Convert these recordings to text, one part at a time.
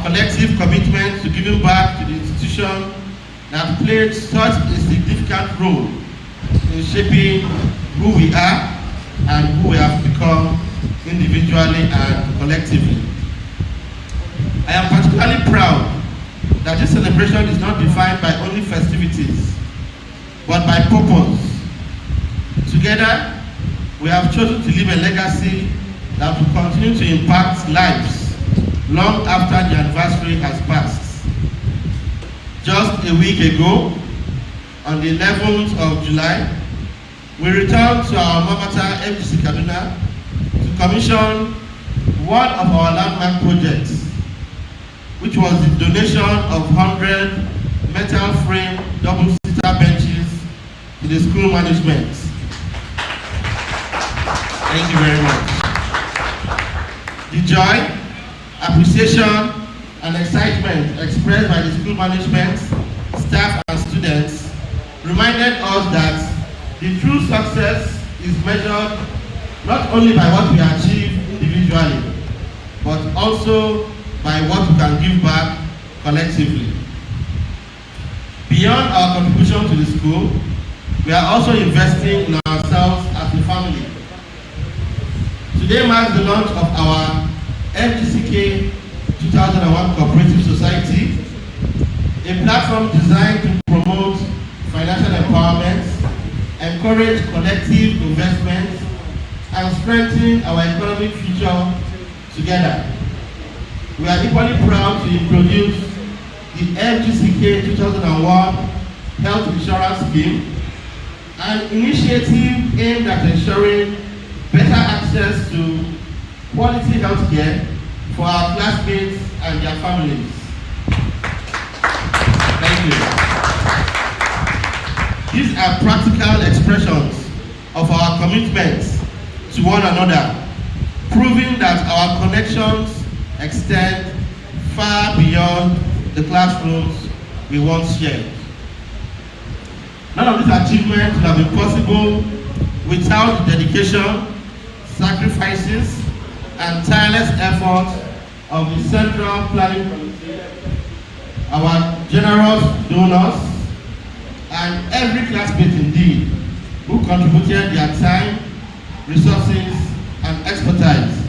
collective commitment to giving back to the institution that played such a significant role in shaping who we are and who we have become individually and collectively. I am particularly proud that this celebration is not defined by only festivities, but by purpose. Together, we have chosen to leave a legacy that will continue to impact lives long after the anniversary has passed. Just a week ago, on the 11th of July, we returned to our alma mater, Fgck Alumni, to commission one of our landmark projects, which was the donation of 100 metal frame double-seater benches to the school management. Thank you very much. The joy, appreciation, and excitement expressed by the school management, staff, and students reminded us that the true success is measured not only by what we achieve individually, but also by what we can give back collectively. Beyond our contribution to the school, we are also investing in ourselves as a family. Today marks the launch of our Fgck 2001 Cooperative Society, a platform designed to promote financial empowerment, encourage collective investment, and strengthen our economic future together. We are equally proud to introduce the Fgck 2001 Health Insurance Scheme, an initiative aimed at ensuring better access to quality health care for our classmates and their families. Thank you. These are practical expressions of our commitment to one another, proving that our connections extend far beyond the classrooms we once shared. None of these achievements would have been possible without the dedication, sacrifices, and tireless efforts of the Central Planning Committee, our generous donors, and every classmate indeed who contributed their time, resources, and expertise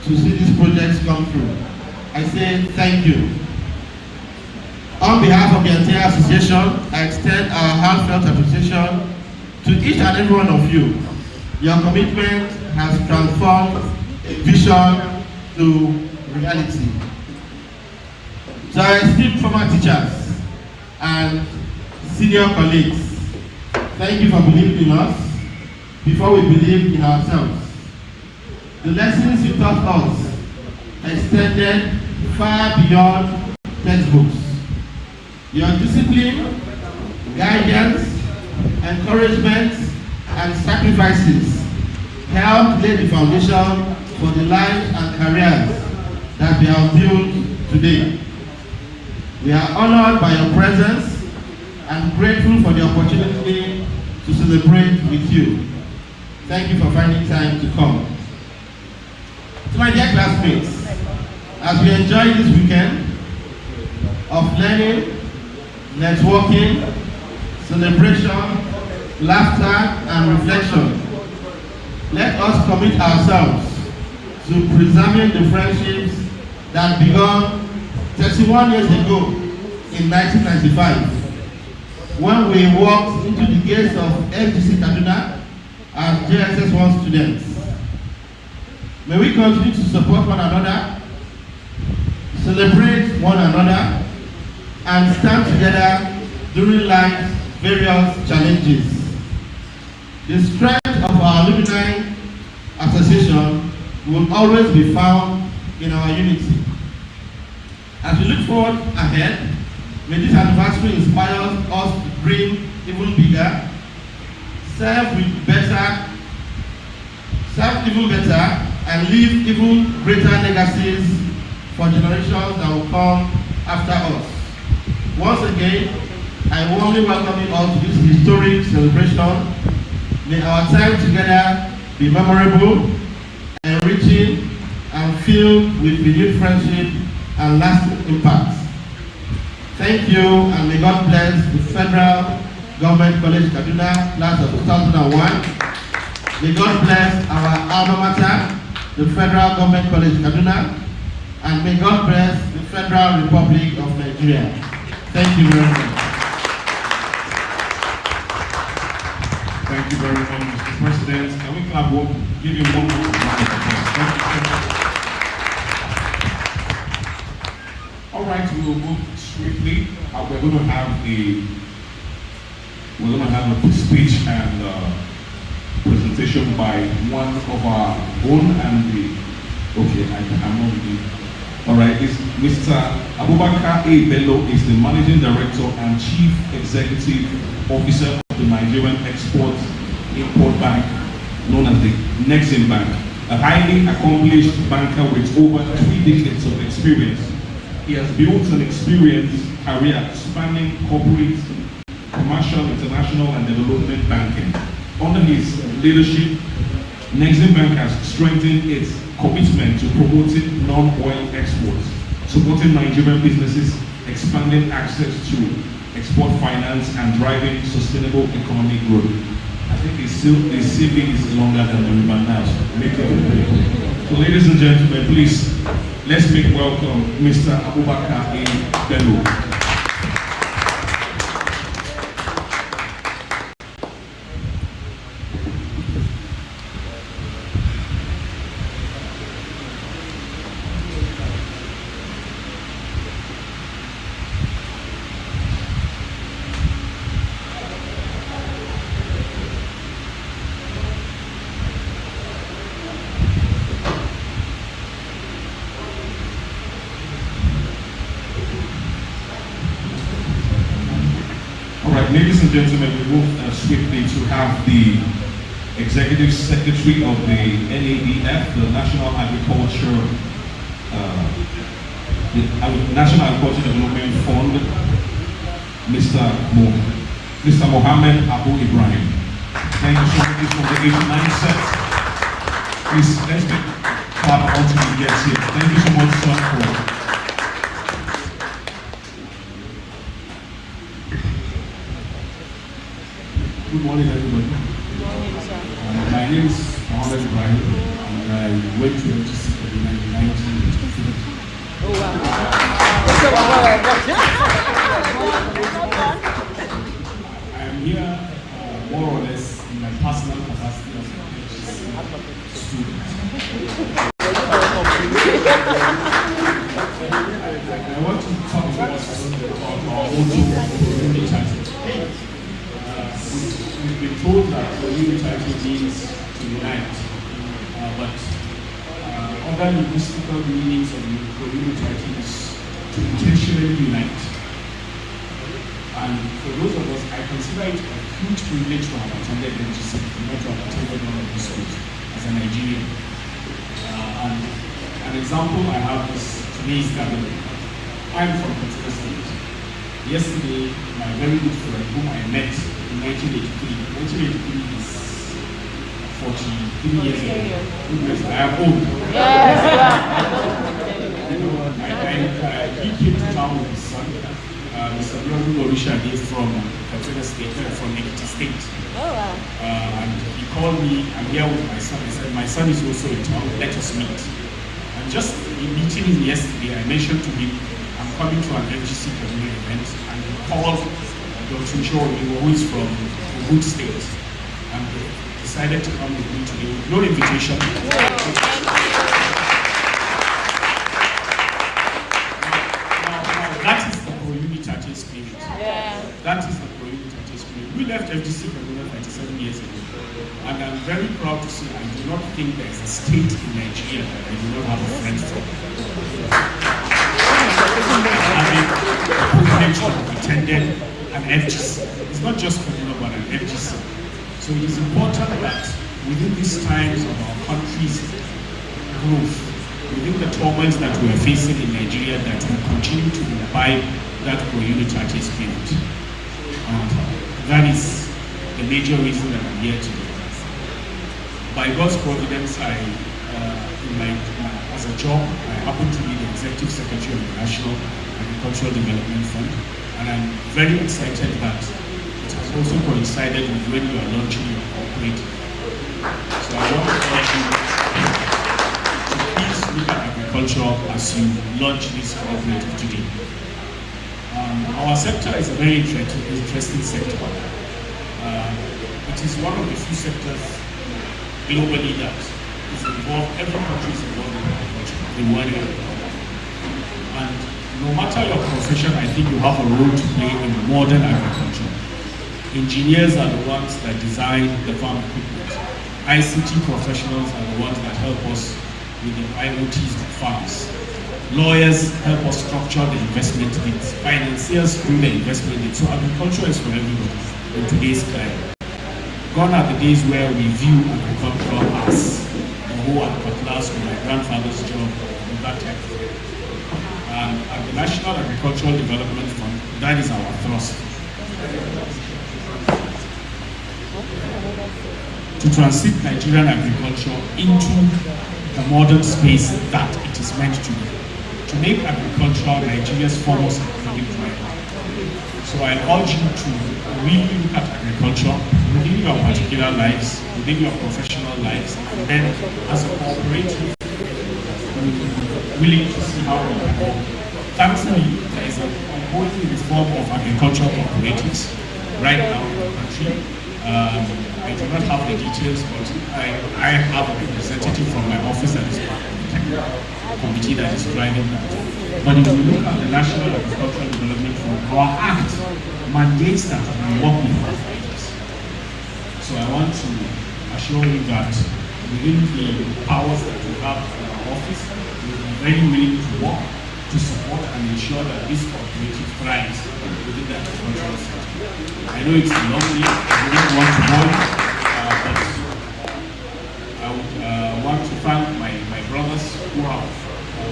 to see these projects come through. I say thank you. On behalf of the entire association, I extend our heartfelt appreciation to each and every one of you. Your commitment has transformed vision to reality. To our esteemed former teachers and senior colleagues, thank you for believing in us before we believed in ourselves. The lessons you taught us extended far beyond textbooks. Your discipline, guidance, encouragement, and sacrifices helped lay the foundation for the lives and careers that we have built today. We are honored by your presence and grateful for the opportunity to celebrate with you. Thank you for finding time to come. To my dear classmates, as we enjoy this weekend of learning, networking, celebration, laughter, and reflection, let us commit ourselves to preserving the friendships that began 31 years ago in 1995, when we walked into the gates of Fgck Alumni as JSS1 students. May we continue to support one another, celebrate one another, and stand together during life's various challenges. The strength of our alumni association will always be found in our unity. As we look forward ahead, may this anniversary inspire us to dream even bigger, serve even better, and leave even greater legacies for generations that will come after us. Once again, I warmly welcome you all to this historic celebration. May our time together be memorable, enriching, and filled with renewed friendship and lasting impact. Thank you, and may God bless the Federal Government College Kaduna class of 2001. May God bless our alma mater, the Federal Government College Kaduna, and may God bless the Federal Republic of Nigeria. Thank you very much. Thank you very much, Mr. President. Can we clap one, give him one more round of applause? Thank you. All right, we will move swiftly. We're going to have a speech and presentation by one of our own and I'm not reading. All right, Mr. Fgck Bello is the Managing Director and Chief Executive Officer of the Nigerian Export-Import Bank, known as the Nexim Bank, a highly accomplished banker with over 3 decades of experience. He has built an experienced career spanning corporate, commercial, international, and development banking. Under his leadership, Nexim Bank has strengthened its commitment to promoting non-oil exports, supporting Nigerian businesses, expanding access to export finance, and driving sustainable economic growth. I think the CV is longer than the river now. So ladies and gentlemen, please, let's make welcome Mr. Fgck Bello. Ladies and gentlemen, we move swiftly to have the Executive Secretary of the NADF, the National Agriculture Development Fund, Mr. Mohammed Abu Ibrahim. Thank you so much from the 89 set. Please, let's make clap until he gets here. Thank you so much, sir, for Good morning, everybody. Good morning, sir. My name is Mohammed Ibrahim, and I went to FGC in 1983. Oh, wow. I am here more or less in my personal capacity as an FGC student. I want to talk about our motto, unity. We've been told that the unity means to unite, but other linguistical meanings of unity is to intentionally unite. And for those of us, I consider it a huge privilege to have attended FGC, not to have attended one of these schools as a Nigerian. And an example I have is today's gathering. I'm from Katsina State. Yesterday, my very good friend whom I met in 1983 is 43 years ago. Goodness, I am old. Yes, he came to town with his son, Mr. Orisha from Katsina State, from Ekiti State. Oh, wow. And he called me, I'm here with my son. I said, my son is also in town, let us meet. And just in meeting him yesterday, I mentioned to him, I'm coming to an FGC community event, and he called Dr. Shori, who is from Ogun State, and decided to come with me today with no invitation. That is the pro-unitatis spirit. Yeah. That is the pro-unitatis spirit. We left FGC Kaduna 37 years ago, and I'm very proud to say I do not think there is a state in Nigeria that I do not have a friend from. I mean, privilege to have attended an FGC. It's not just Kaduna, but an FGC. So it is important that within these times of our country's growth, within the torments that we are facing in Nigeria, that we continue to imbibe that pro-unitatis spirit. And that is the major reason that I'm here today. By God's providence, as a job, I happen to be the Executive Secretary of the National Agricultural Development Fund, and I'm very excited that it has also coincided with when you are launching your cooperative. So I want to urge you to please look at agriculture as you launch this cooperative today. Our sector is a very interesting sector. It is one of the few sectors globally that is involved, every country is involved in agriculture, in one area. And no matter your profession, I think you have a role to play in modern agriculture. Engineers are the ones that design the farm equipment. ICT professionals are the ones that help us with the IoTs of farms. Lawyers help us structure the investment needs. Financiers do the investment needs. So agriculture is for everybody in today's climate. Gone are the days where we view agriculture as the whole and cutlass with my grandfather's job and that type of thing. At the National Agricultural Development Fund, that is our thrust. To transit Nigerian agriculture into the modern space that it is meant to be. To make agriculture Nigeria's foremost economic driver. So I urge you to really look at agriculture within your particular lives, within your professional lives, and then as a cooperative, willing to see how we can help. Thankfully, there is an ongoing reform of agricultural cooperatives right now in the country. I do not have the details, but I have a representative from my office that is part of the technical committee that is driving that. But if you look at the National Agricultural Development Fund, our act mandates that we work with cooperatives. So I want to assure you that within the powers that we have in our office, we will be very willing to work to support and ensure that this cooperative thrives within the agricultural sector. I know it's a long list, I don't want to bore you, but I would want to thank my brothers who have,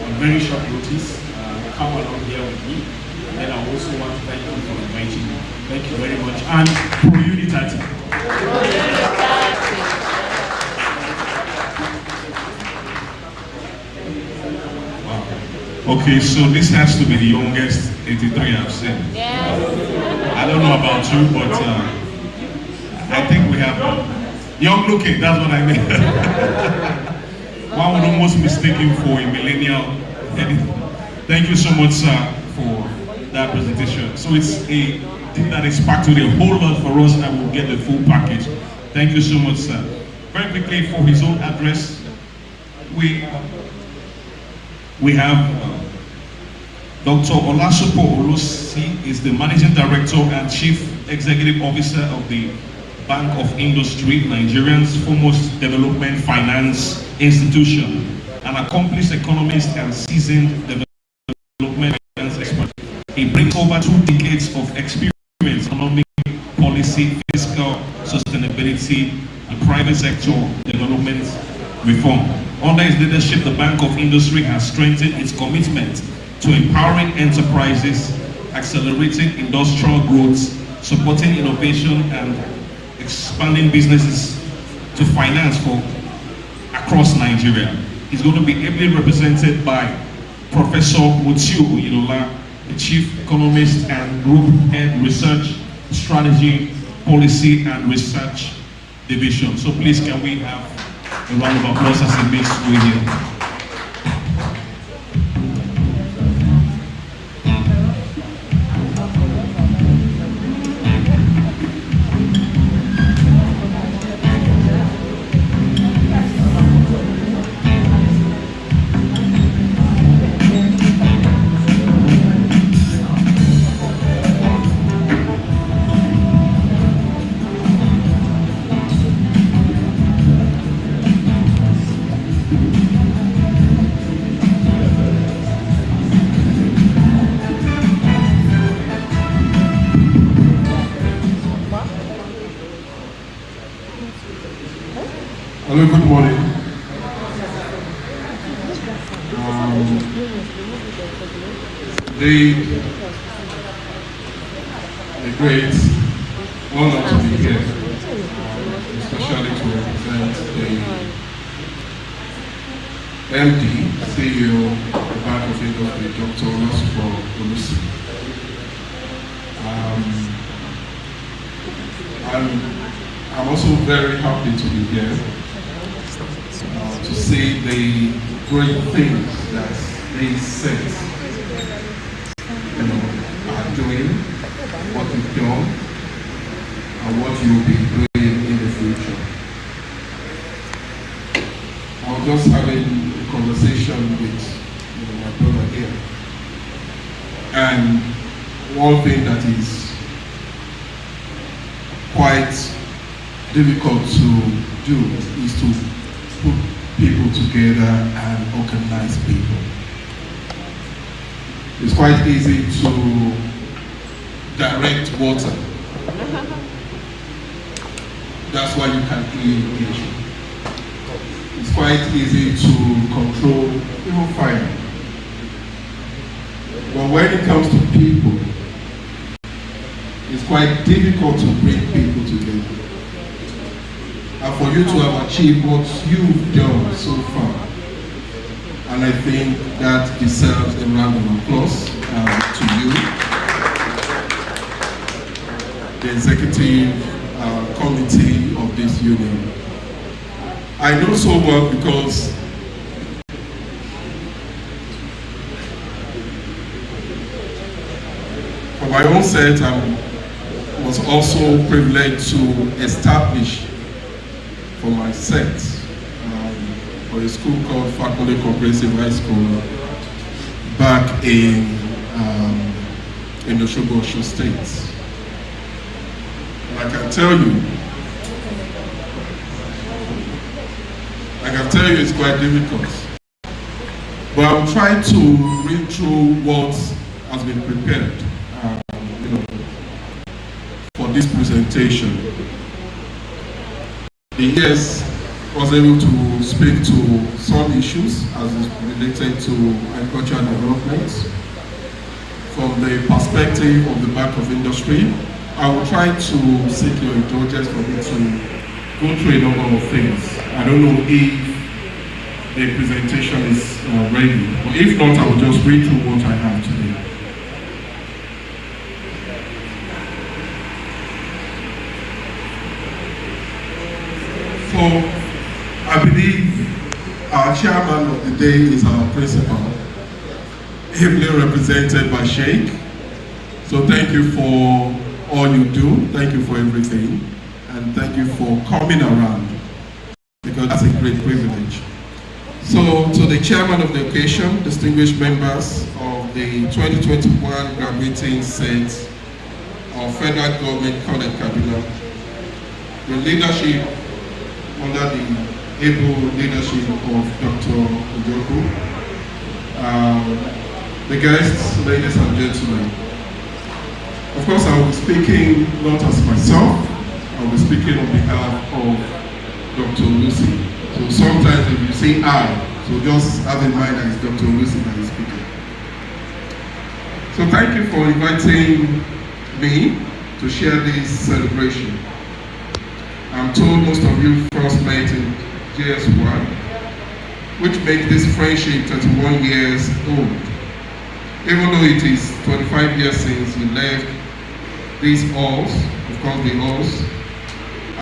on very short notice, come along here with me. And then I also want to thank you for inviting me. Thank you very much. And Pro Unitati. Okay, so this has to be the youngest 83 I've seen. I don't know about you, but I think we have young looking, that's what I mean. One would almost mistake him for a millennial. Thank you so much, sir, for that presentation. So it's a thing that is packed with a whole lot for us, and we'll get the full package. Thank you so much, sir. Very quickly, for his own address, we have Dr. Olasupo Olusi is the Managing Director and Chief Executive Officer of the Bank of Industry, Nigeria's foremost development finance institution, an accomplished economist and seasoned development finance expert. He brings over 2 decades of experience in economic policy, fiscal sustainability, and private sector development reform. Under his leadership, the Bank of Industry has strengthened its commitment to empowering enterprises, accelerating industrial growth, supporting innovation, and expanding businesses to finance for across Nigeria. He's going to be ably represented by Professor Mutiu Oyelola, the Chief Economist and Group Head Research, Strategy, Policy, and Research Division. So please, can we have a round of applause as he makes way here. Hello, good morning. The great honor to be here, especially to represent the MD CEO of the Bank of Industry, Dr. Olusi. I'm also very happy to be here to see the great things that these sets are doing, what you've done, and what you'll be doing in the future. I was just having a conversation with my brother here, and one thing that is quite difficult to do is to put people together and organize people. It's quite easy to direct water. That's why you can engage. It's quite easy to control even fire. But when it comes to people, it's quite difficult to bring people together. And for you to have achieved what you've done so far, and I think that deserves a round of applause to you, the executive committee of this union. I know so well because for my own set, I was also privileged to establish for my set for a school called Fgck Comprehensive High School back in Osogbo, Osun State. And I can tell you it's quite difficult. But I'm trying to read through what has been prepared for this presentation. The years was able to speak to some issues as is related to agricultural development from the perspective of the Bank of Industry. I will try to seek your indulgence for me to go through a number of things. I don't know if the presentation is ready, but if not, I will just read through what I have today. So, I believe our chairman of the day is our principal, ably represented by Sheikh. So thank you for all you do, thank you for everything, and thank you for coming around, because that's a great privilege. So to the chairman of the occasion, distinguished members of the 2021 graduating set of Federal Government College Kaduna, the leadership under the able leadership of Dr. Fgck, the guests, ladies and gentlemen. Of course, I will be speaking not as myself, I will be speaking on behalf of Dr. Lucy. So sometimes if you say I, so just have in mind that it's Dr. Lucy that is speaking. So thank you for inviting me to share this celebration. I'm told most of you first met in JS1, which makes this friendship 31 years old. Even though it is 25 years since you left these halls, of course the halls,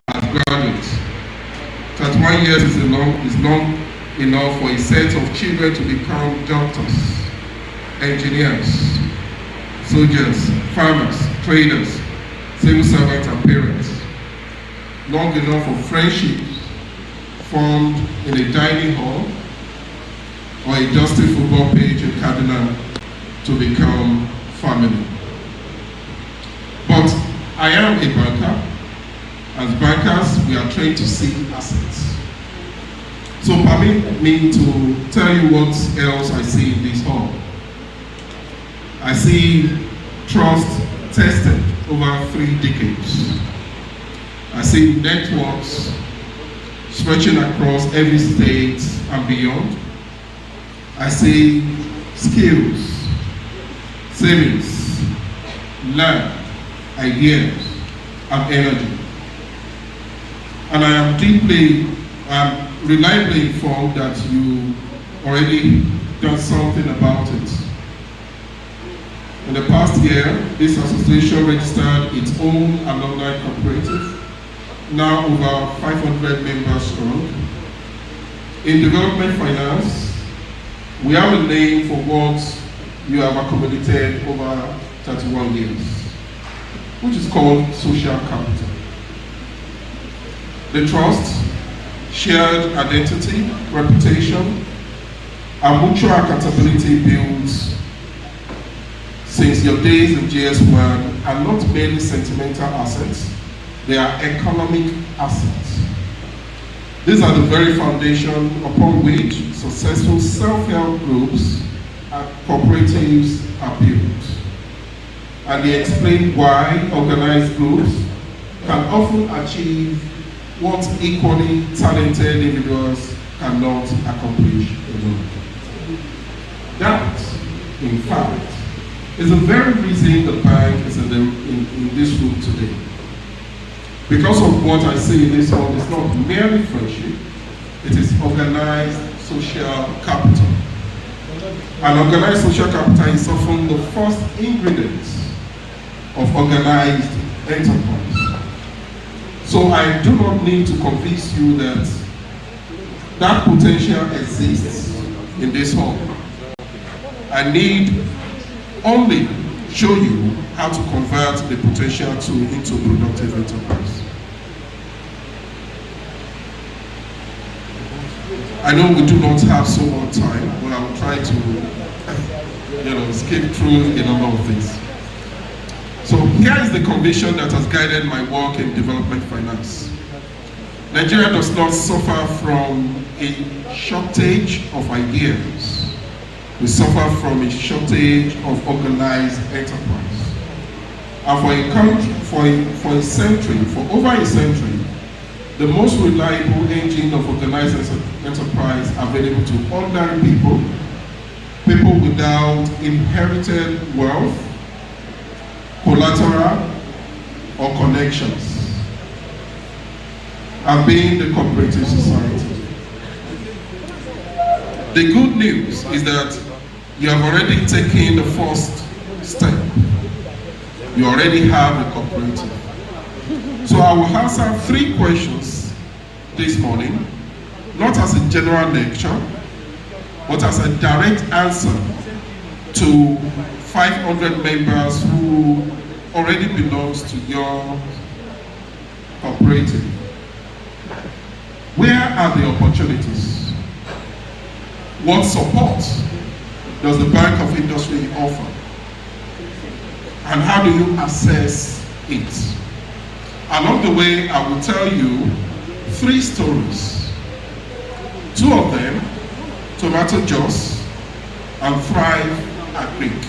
as graduates. 31 years is long enough for a set of children to become doctors, engineers, soldiers, farmers, traders, civil servants and parents. Long enough for friendships formed in a dining hall or a dusty football pitch in Kaduna to become family. But I am a banker. As bankers, we are trained to see assets. So permit me to tell you what else I see in this hall. I see trust tested over 3 decades. I see networks stretching across every state and beyond. I see skills, savings, land, ideas, and energy. And I am reliably informed that you already done something about it. In the past year, this association registered its own alumni cooperative, now over 500 members strong. In development finance, we have a name for what you have accumulated over 31 years, which is called social capital. The trust, shared identity, reputation, and mutual accountability builds since your days in GS1 are not merely sentimental assets, they are economic assets. These are the very foundation upon which successful self-help groups and cooperatives are built. And they explain why organized groups can often achieve what equally talented individuals cannot accomplish alone. That, in fact, is the very reason the bank is in this room today. Because of what I see in this hall, it's not merely friendship, it is organized social capital. And organized social capital is often the first ingredient of organized enterprise. So I do not need to convince you that that potential exists in this hall. I need only show you how to convert the potential into productive enterprise. I know we do not have so much time, but I will try to skip through a number of things. So here is the conviction that has guided my work in development finance. Nigeria does not suffer from a shortage of ideas. We suffer from a shortage of organized enterprise. And for a country, for a century, for over a century, the most reliable engine of organized enterprise available to ordinary people, people without inherited wealth, collateral, or connections, have been the cooperative society. The good news is that you have already taken the first step. You already have a cooperative. So I will answer 3 questions this morning, not as a general lecture, but as a direct answer to 500 members who already belongs to your cooperative. Where are the opportunities? What support does the Bank of Industry offer? And how do you assess it? Along the way, I will tell you 3 stories. 2 of them, Tomato Juice and Thrive Agric.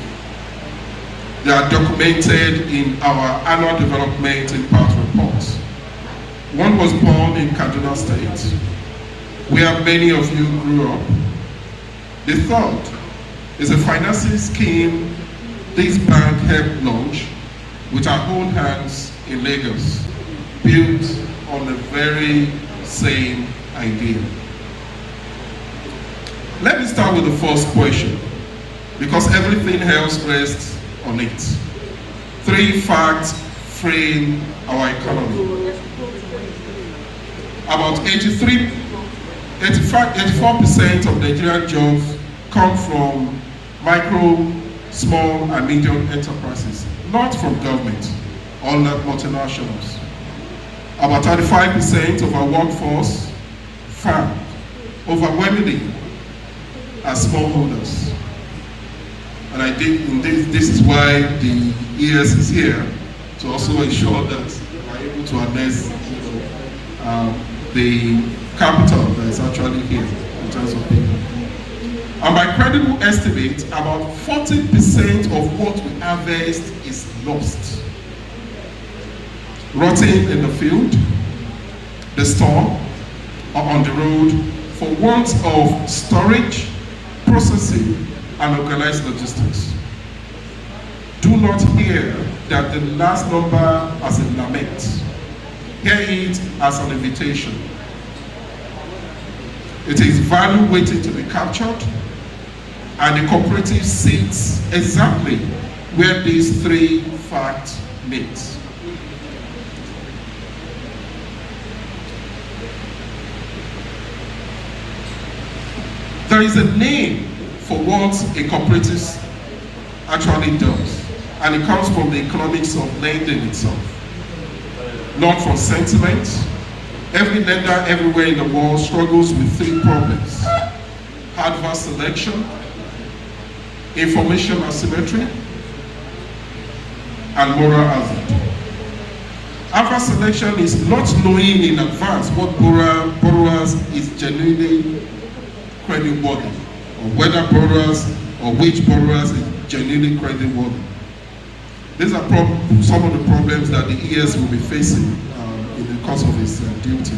They are documented in our annual development impact reports. One was born in Kaduna State, where many of you grew up. The third is a financing scheme this bank helped launch with our own hands in Lagos, built on the very same idea. Let me start with the first question, because everything else rests on it. 3 facts frame our economy. About 84% of Nigerian jobs come from micro, small, and medium enterprises, not from government or multinationals. About 35% of our workforce found overwhelmingly as smallholders. And this is why the ES is here, to also ensure that we are able to harness the capital that is actually here in terms of people. And by credible estimate, about 40% of what we harvest is lost. Rotting in the field, the store, or on the road for want of storage, processing, and organized logistics. Do not hear that the last number as a lament. Hear it as an invitation. It is value waiting to be captured, And the cooperative sits exactly where these three facts meet. There is a name for what a cooperative actually does, and it comes from the economics of lending itself, not from sentiment. Every lender everywhere in the world struggles with three problems: adverse selection, information asymmetry, and moral hazard. Adverse selection is not knowing in advance what borrowers is genuinely creditworthy, or whether borrowers or which borrowers is genuinely creditworthy. These are some of the problems that the ES will be facing in the course of his duty.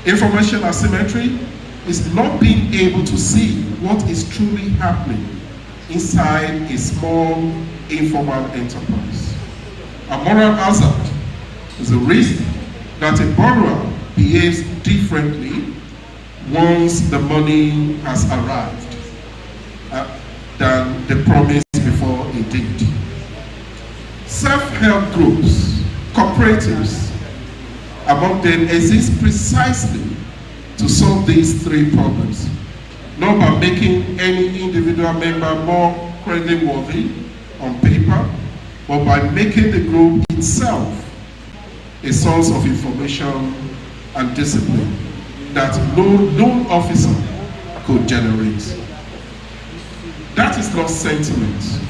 Information asymmetry is not being able to see what is truly happening inside a small informal enterprise. A moral hazard is a risk that a borrower behaves differently once the money has arrived than the promise before it did. Self-help groups, cooperatives, among them exist precisely to solve these three problems, not by making any individual member more creditworthy on paper, but by making the group itself a source of information and discipline that no loan officer could generate. That is not sentiment.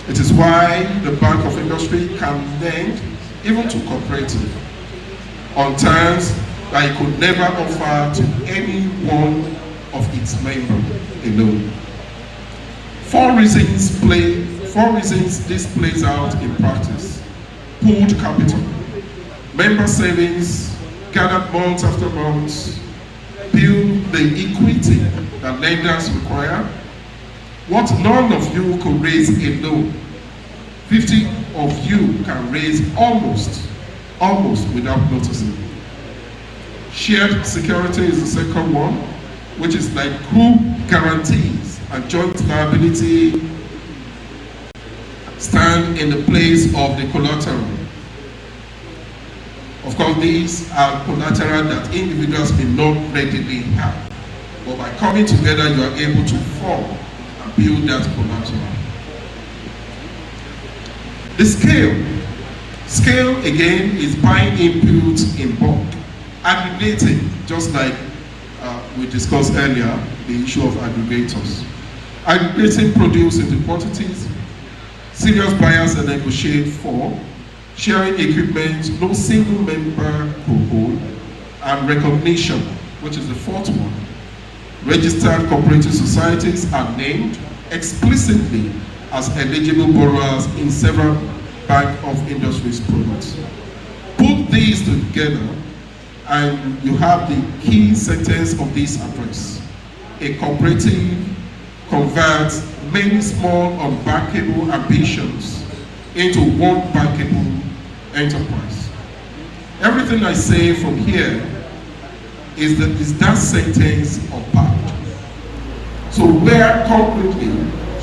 It is why the Bank of Industry can lend even to cooperative on terms that it could never offer to any one of its members alone. Four reasons this plays out in practice: pooled capital, member savings gathered month after month, build the equity that lenders require. What none of you could raise alone, 50 of you can raise almost without noticing. Shared security is the second one, which is like group guarantees and joint liability stand in the place of the collateral. Of course, these are collateral that individuals may not readily have, but by coming together, you are able to form and build that collateral. The scale again is buying inputs in bulk, aggregating, just like we discussed earlier, the issue of aggregators. Aggregating produce into quantities, serious buyers that negotiate for, sharing equipment no single member could hold, and recognition, which is the fourth one. Registered cooperative societies are named explicitly as eligible borrowers in several Bank of Industry's products. Put these together and you have the key sentence of this address. A cooperative converts many small unbankable ambitions into one bankable enterprise. Everything I say from here is that sentence of part. So where concretely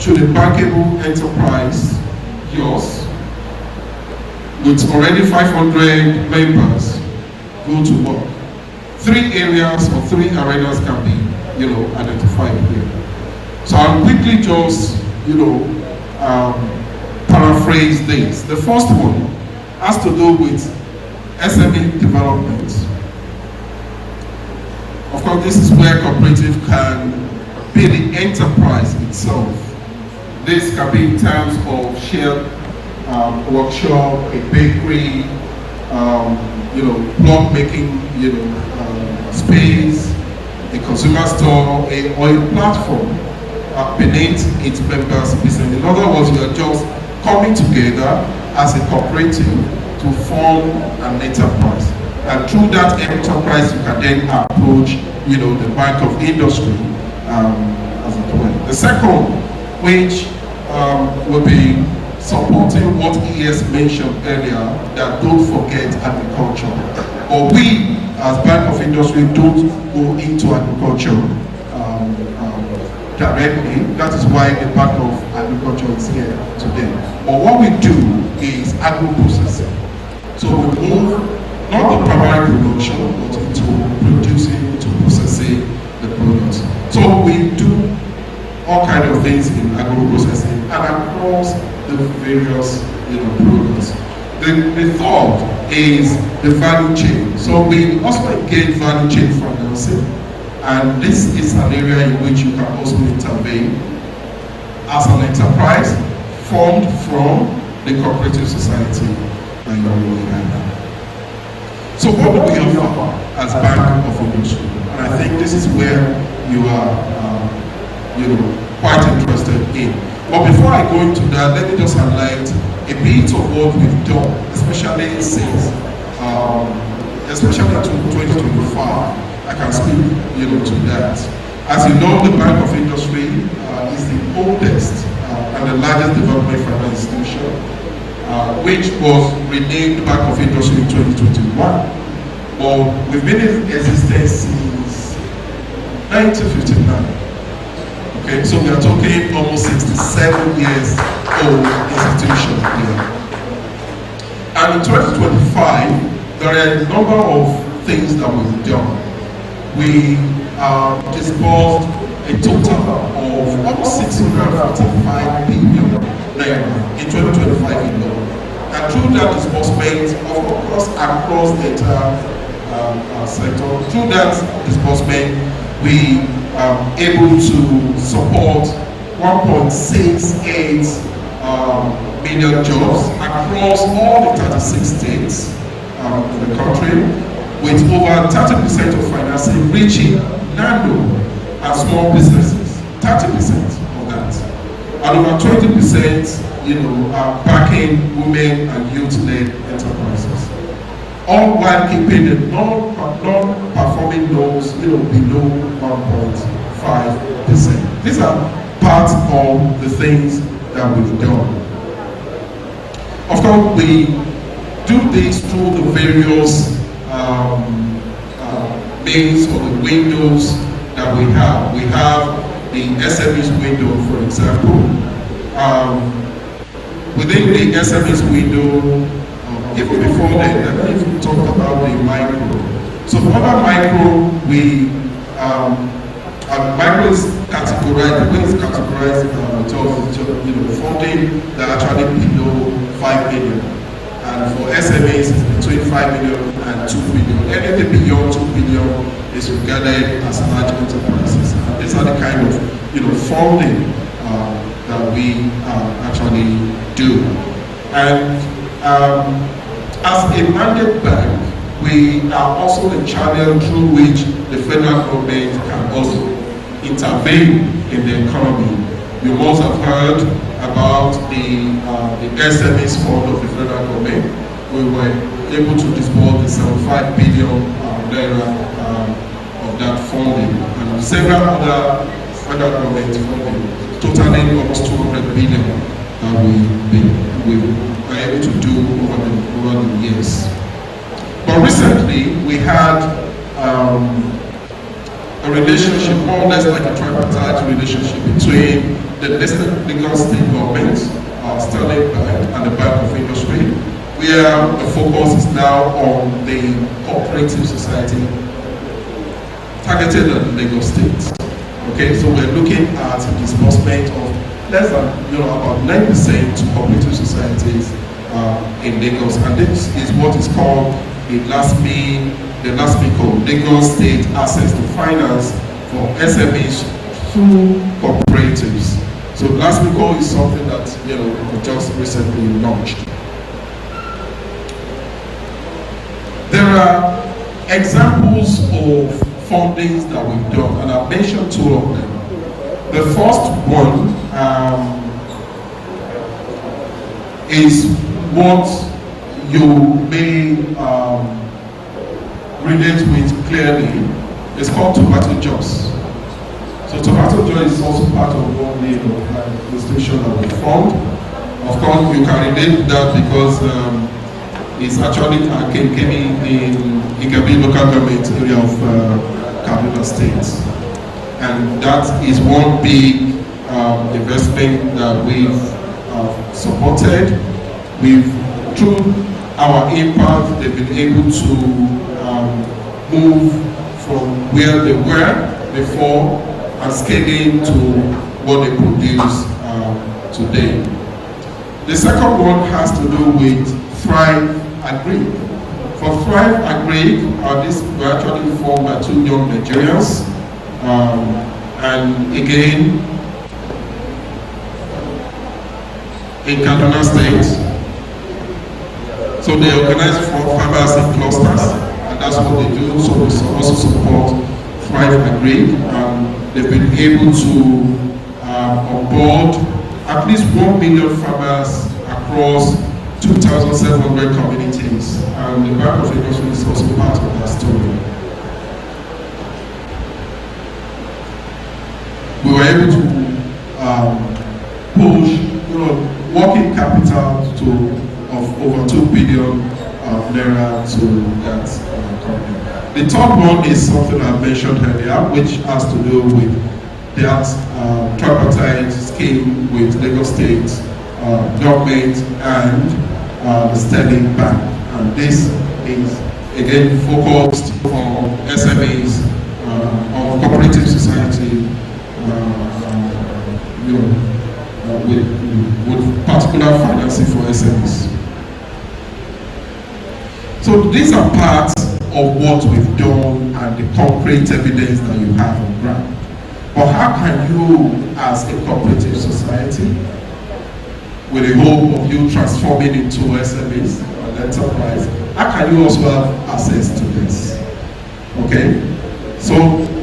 should a bankable enterprise, yours, with already 500 members, go to work? Three areas or three arenas can be, identified here. So I'll quickly just, paraphrase this. The first one has to do with SME development. Of course, this is where cooperative can be the enterprise itself. This can be in terms of shared workshop, a bakery, blog making, space, a consumer store, or a platform beneath its members' business. In other words, you are just coming together as a cooperative to form an enterprise. And through that enterprise, you can then approach, the Bank of Industry as it were. The second, which will be supporting what ES mentioned earlier, that don't forget agriculture. Or we, as Bank of Industry, don't go into agriculture directly. That is why the Bank of Agriculture is here today. But what we do is agro-processing. So we move not the primary production, but into producing, to processing the products. So we do all kinds of things in agro-processing and across the various products. The third is the value chain. So we also engage value chain financing, and this is an area in which you can also intervene as an enterprise formed from the cooperative society and your own. So what do we offer as Bank of Industry? And I think this is where you are quite interested in. But before I go into that, let me just highlight a bit of what we've done, especially since, especially to 2025. I can speak, to that. As you know, the Bank of Industry is the oldest and the largest development finance institution, which was renamed Bank of Industry in 2021. But we've been in existence since 1959. Okay, so we are talking almost 67 years old institution here. And in 2025, there are a number of things that we've done. We disbursed a total of almost 645 billion naira in 2025 alone. And through that disbursement, of course, across the entire sector, through that disbursement, we able to support 1.68 million jobs across all the 36 states in the country, with over 30% of financing reaching nano and small businesses. 30% of that, and over 20%, are backing women and youth-led enterprises, all while keeping the non-performing loans, below 1.5%. These are part of the things that we've done. Of course, we do this through the various means or the windows that we have. We have the SMEs window, for example. Within the SMEs window, even before then, let me talk about the micro. So under micro, we micro is categorized. The way it's categorized in terms of funding that are actually below 5 million, and for SMEs it's between 5 million and 2 billion. Anything beyond 2 billion is regarded as large enterprises. And these are the kind of funding that we actually do. And as a mandate bank, we are also the channel through which the federal government can also intervene in the economy. You must have heard about the SMEs fund of the federal government. We were able to disburse the 75 billion naira of that funding, and several other federal government funding, totaling almost 200 billion that we were able to do over the years. But recently, we had a relationship, more or less like a tripartite relationship between the Lagos State government, Sterling Bank, and the Bank of Industry, where the focus is now on the cooperative society targeted at Lagos State. Okay, so we're looking at a disbursement of less than about 9% to cooperative societies in Lagos, and this is what is called the LASMI code, Lagos State Access to Finance for SMEs through cooperatives. So LASMI code is something that we just recently launched. There are examples of fundings that we've done, and I've mentioned two of them. The first one is what you may relate with clearly. It's called Tomato Jobs. So Tomato Jobs is also part of one institution that we formed. Of course, you can relate to that because it's actually came in Igabi local government area of Kaduna State. And that is one big investment that we've supported. Through our impact, they've been able to move from where they were before and scaling to what they produce today. The second one has to do with Thrive Agri. For Thrive Agri, this were actually formed by two young Nigerians, and again in Kaduna State. So they organize farmers in clusters, and that's what they do. So we also support Thrive Agri. They've been able to onboard at least 1 million farmers across 2,700 communities, and the Bank of Industry is also part of that story. We were able to push, working capital of over 2 billion naira to that company. The third one is something I mentioned earlier, which has to do with that tripartite scheme with Lagos State government and the Sterling Bank. And this is again focused on SMEs, on cooperative society, with particular financing for SMEs. So these are parts of what we've done and the concrete evidence that you have on ground. But how can you, as a cooperative society, with the hope of you transforming into SMEs or enterprise, how can you also have access to this? Okay? So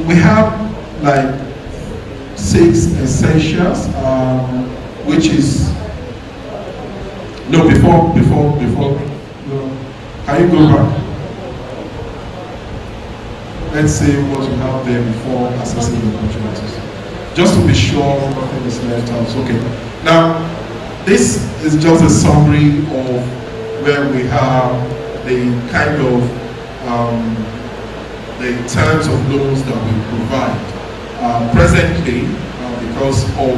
we have like 6 essentials, which is, before, can you go back? Let's say what you have there before assessing the opportunities. Just to be sure nothing is left out. Okay. Now, this is just a summary of where we have the kind of the terms of loans that we provide. Presently, because of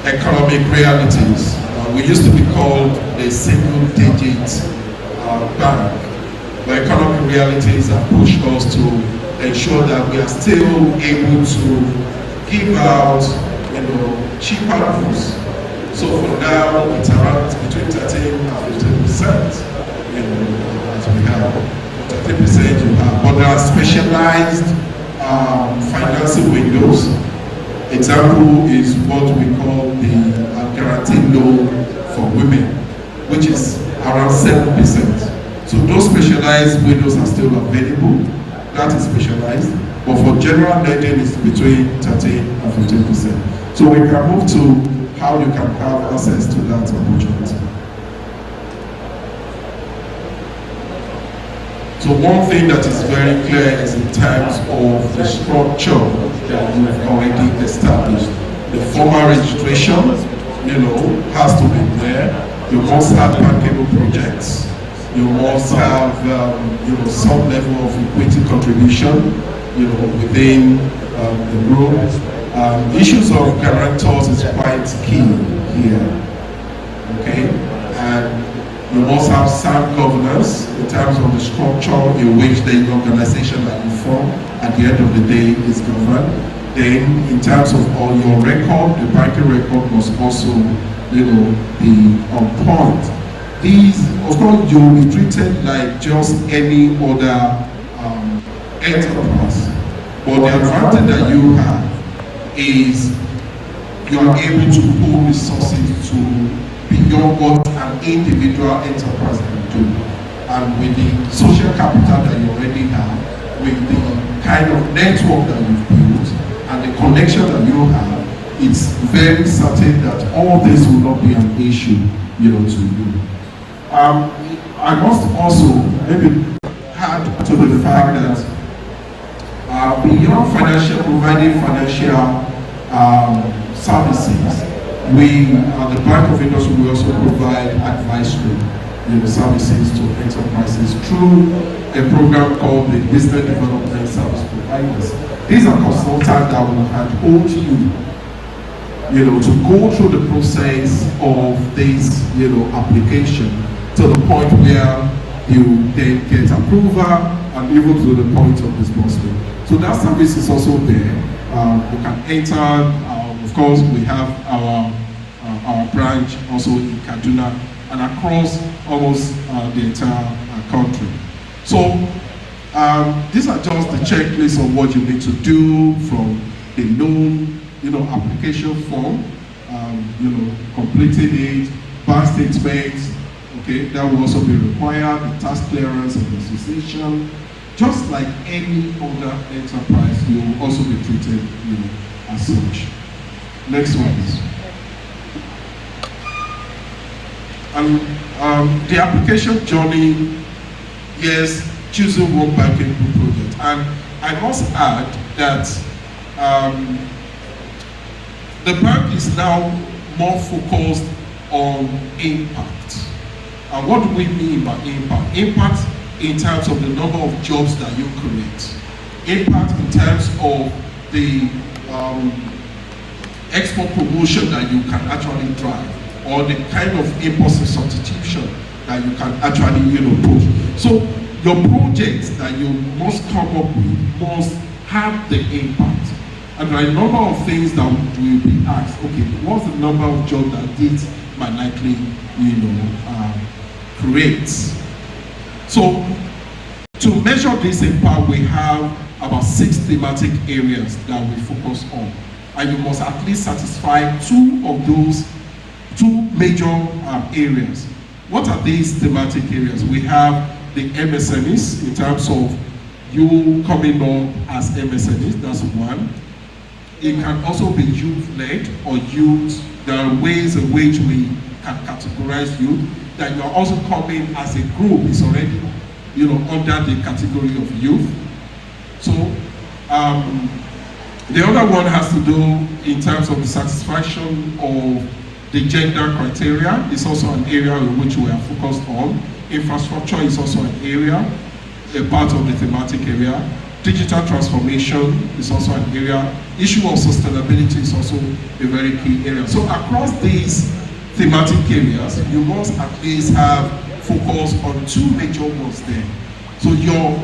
economic realities, we used to be called a single-digit bank. But economic realities have pushed us to ensure that we are still able to give out, cheaper loans. So for now, it's around between 13 and 15%. As we have 30% you have, but there are specialized financing windows. Example is what we call the guaranteed loan for women, which is around 7%. So those specialized windows are still available. That is specialized, but for general lending, it's between 13 and 15%. So we can move to how you can have access to that opportunity. So one thing that is very clear is in terms of the structure that you've already established. The formal registration, has to be there. You must have bankable projects. You must have, some level of equity contribution, within the group. Issues of guarantors is quite key here, okay? And you must have sound governance in terms of the structure in which the organization that you form at the end of the day is governed. Then, in terms of all your record, the banking record must also, be on point. These, of course, you will be treated like just any other enterprise. But the advantage that you have is you are able to pull resources to beyond what an individual enterprise can do. And with the social capital that you already have, with the kind of network that you've built, and the connection that you have, it's very certain that all this will not be an issue, to you. I must also maybe add to the fact that beyond providing financial services, we at the Bank of Industry, we also provide advisory. services to enterprises through a program called the Business Development Service Providers. These are consultants that will handhold you, to go through the process of this, application to the point where you then get approval and even to the point of disbursement. So that service is also there. You can enter. Of course, we have our branch also in Kaduna and across almost the entire country. So these are just the checklist of what you need to do from the loan, application form, completing it, bank statements. Okay, that will also be required. The tax clearance of the association, just like any other enterprise, you will also be treated, as such. Next one, please. And the application journey, yes, choosing one banking project. And I must add that the bank is now more focused on impact. And what do we mean by impact? Impact in terms of the number of jobs that you create. Impact in terms of the export promotion that you can actually drive, or the kind of import substitution that you can actually push. So your projects that you must come up with must have the impact. And there are a number of things that will be asked. Okay, what's the number of jobs that this might likely create? So to measure this impact, we have about 6 thematic areas that we focus on. And you must at least satisfy 2 of those 2 major areas. What are these thematic areas? We have the MSMEs in terms of you coming up as MSMEs, that's one. It can also be youth-led or youth. There are ways in which we can categorize youth. That you are also coming as a group is already, under the category of youth. So the other one has to do in terms of the satisfaction of the gender criteria. It's also an area in which we are focused on. Infrastructure is also an area, a part of the thematic area. Digital transformation is also an area. Issue of sustainability is also a very key area. So across these thematic areas, you must at least have focus on 2 major ones there. So your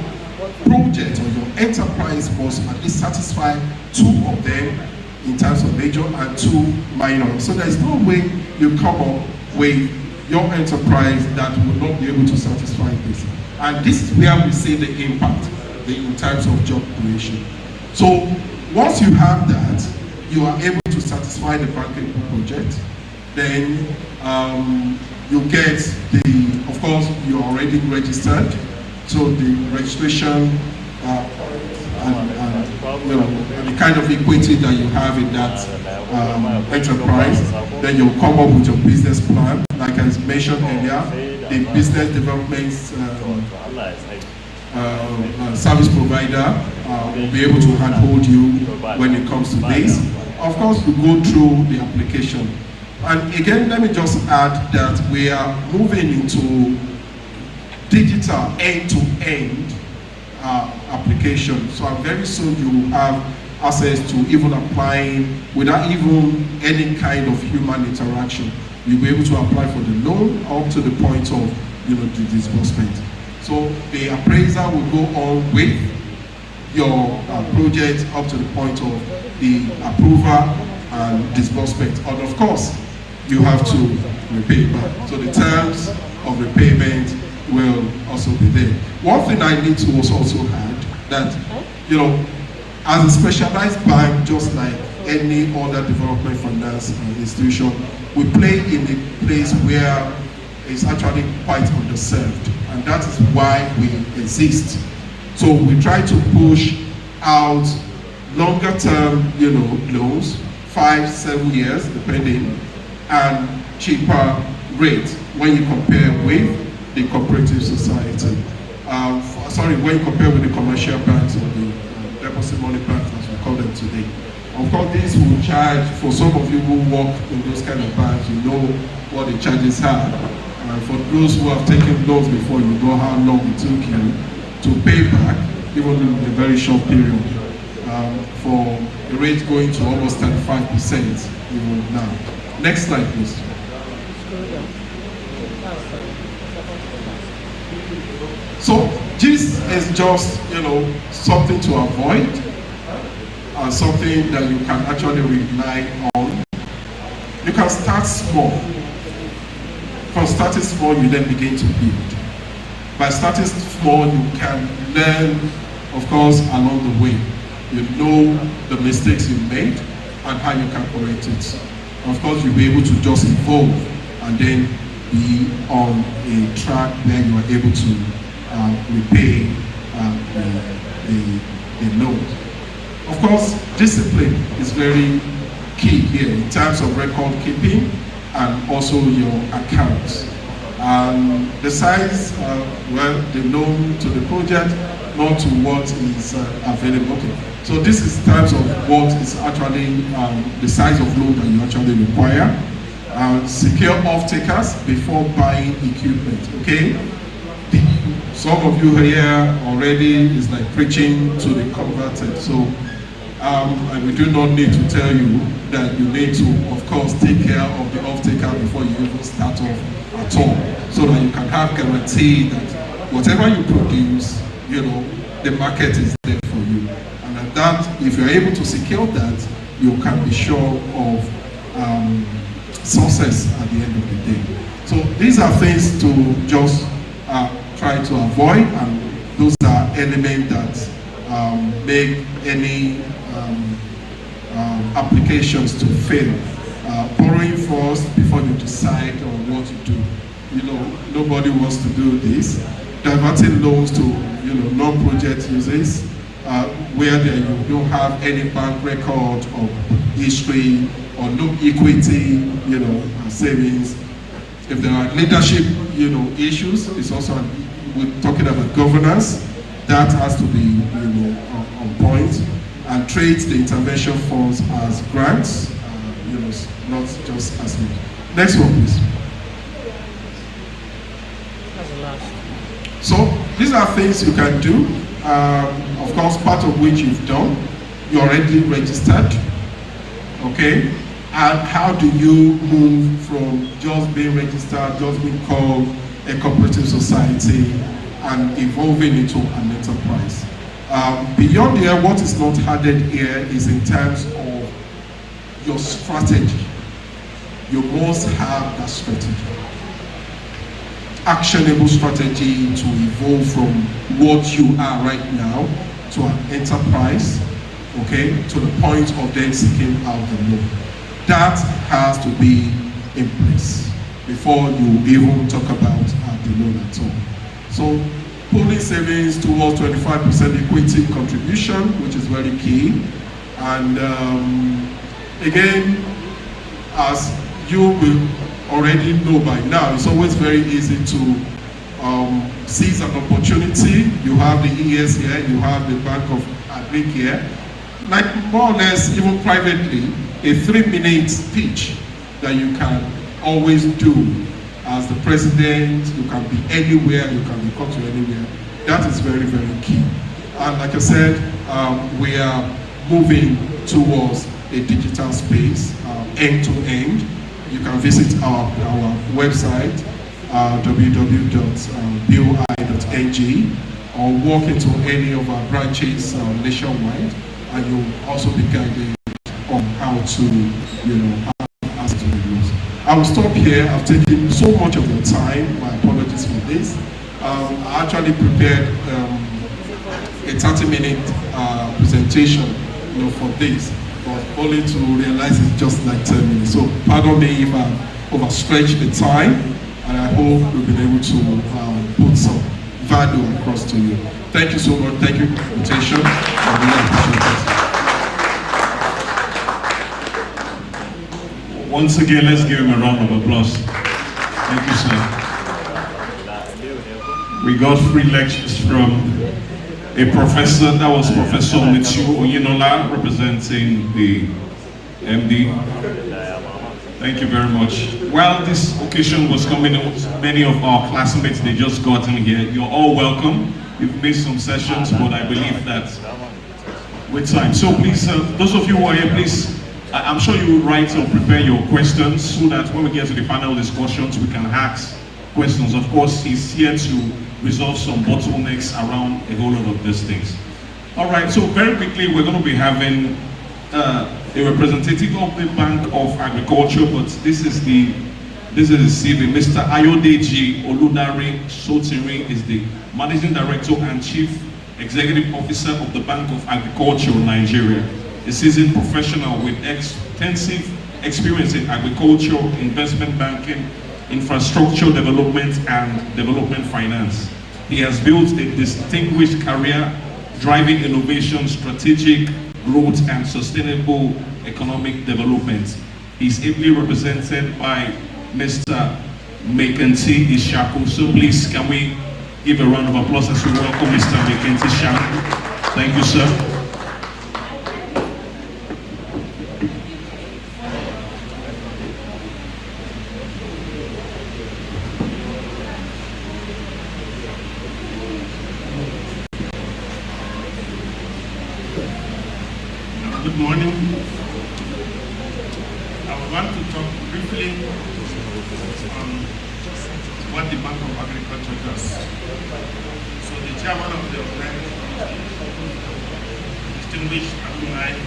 project or your enterprise must at least satisfy 2 of them in terms of major and 2 minor. So there's no way you come up with your enterprise that will not be able to satisfy this. And this is where we see the impact in terms of job creation. So once you have that, you are able to satisfy the banking project. Then you get of course, you're already registered. So the registration and the kind of equity that you have in that enterprise. Then you'll come up with your business plan. Like I mentioned earlier, the business development service provider will be able to handhold you when it comes to this. Of course, you go through the application. And again, let me just add that we are moving into digital end-to-end application. So very soon you will have access to even applying without even any kind of human interaction. You'll be able to apply for the loan up to the point of the disbursement. So the appraiser will go on with your project up to the point of the approval and disbursement. And of course, you have to repay back. So the terms of repayment will also be there. One thing I need to also add that, as a specialized bank, just like any other development finance institution, we play in a place where it's actually quite underserved, and that is why we exist. So we try to push out longer term, loans, 5-7 years, depending, and cheaper rate when you compare with the cooperative society. When you compare with the commercial banks or the deposit money banks, as we call them today. Of course, this will charge, for some of you who work in those kind of banks, you know what the charges are. And for those who have taken loans before, you know how long it took you to pay back, even in a very short period. For the rate going to almost 35% even now. Next slide, please. So this is just, something to avoid, and something that you can actually rely on. You can start small. From starting small, you then begin to build. By starting small, you can learn, of course, along the way. You know the mistakes you made and how you can correct it. Of course, you'll be able to just evolve and then be on a track where you are able to repay the loan. Of course, discipline is very key here in terms of record keeping and also your accounts. The size, the loan to the project, not to what is available. Okay. So this is terms of what is actually the size of loan that you actually require. Secure off-takers before buying equipment, okay? Some of you here already is like preaching to the converted. So and we do not need to tell you that you need to, of course, take care of the off-taker before you even start off at all, so that you can have guarantee that whatever you produce, the market is there for you. And at that, if you're able to secure that, you can be sure of success at the end of the day. So these are things to just try to avoid, and those are elements that make any applications to fail. Borrowing first before you decide on what to do. Nobody wants to do this. Diverting loans to non-project users where you don't have any bank record or history or no equity, savings. If there are leadership, issues, it's also we're talking about governance. That has to be, on point, and treat the intervention funds as grants, not just as much. Next one, please. So these are things you can do. Of course, part of which you've done. You're already registered, okay? And how do you move from just being registered, just being called a cooperative society, and evolving into an enterprise? Beyond here, what is not added here is in terms of your strategy. You must have that strategy. Actionable strategy to evolve from what you are right now to an enterprise, okay, to the point of then seeking out the loan. That has to be in place before you even talk about the loan at all. So pooling savings towards 25% equity contribution, which is very key. And again, as you will already know by now, it's always very easy to seize an opportunity. You have the ES here, you have the Bank of Agric here. Like more or less, even privately, a 3-minute speech that you can always do as the president. You can be anywhere, you can be called to anywhere. That is very, very key. And like I said, we are moving towards a digital space, end-to-end. You can visit our website, www.boi.ng, or walk into any of our branches nationwide, and you'll also be guided on how to, ask to the rules. I will stop here. I've taken so much of your time. My apologies for this. I actually prepared a 30-minute presentation, for this, but only to realize it's just like 10 minutes. So pardon me if I overstretched the time, and I hope we've been able to put some value across to you. Thank you so much. Thank you for the invitation. I really appreciate it. Once again, let's give him a round of applause. Thank you, sir. We got free lectures from a professor. That was Professor Mitsu Oyinola, representing the MD. Thank you very much. While this occasion was coming, many of our classmates, they just got in here. You're all welcome. We've missed some sessions, but I believe that with time. So please, those of you who are here, please, I'm sure you will write or prepare your questions so that when we get to the panel discussions, we can ask questions. Of course, he's here to resolve some bottlenecks around a whole lot of these things. All right, so very quickly, we're going to be having a representative of the Bank of Agriculture, but this is the CV. Mr. Ayodeji Oludare Sotiri is the Managing Director and Chief Executive Officer of the Bank of Agriculture Nigeria, a seasoned professional with extensive experience in agriculture, investment banking, infrastructure development, and development finance. He has built a distinguished career driving innovation, strategic growth, and sustainable economic development. He's ably represented by Mr. Mekanti Ishaku. So please, can we give a round of applause as we welcome Mr. Mekanti Ishaku. Thank you, sir. Good morning. I would want to talk briefly on what the Bank of Agriculture does. So the chairman of the organization, distinguished alumni of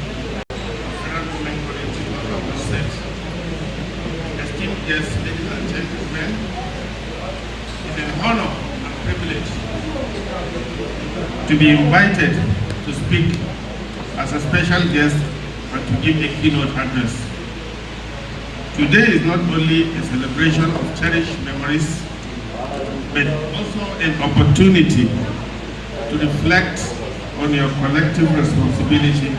Federal Government College of said, esteemed guests, ladies and gentlemen, it is an honor and privilege to be invited to speak as a special guest and to give a keynote address. Today is not only a celebration of cherished memories, but also an opportunity to reflect on your collective responsibility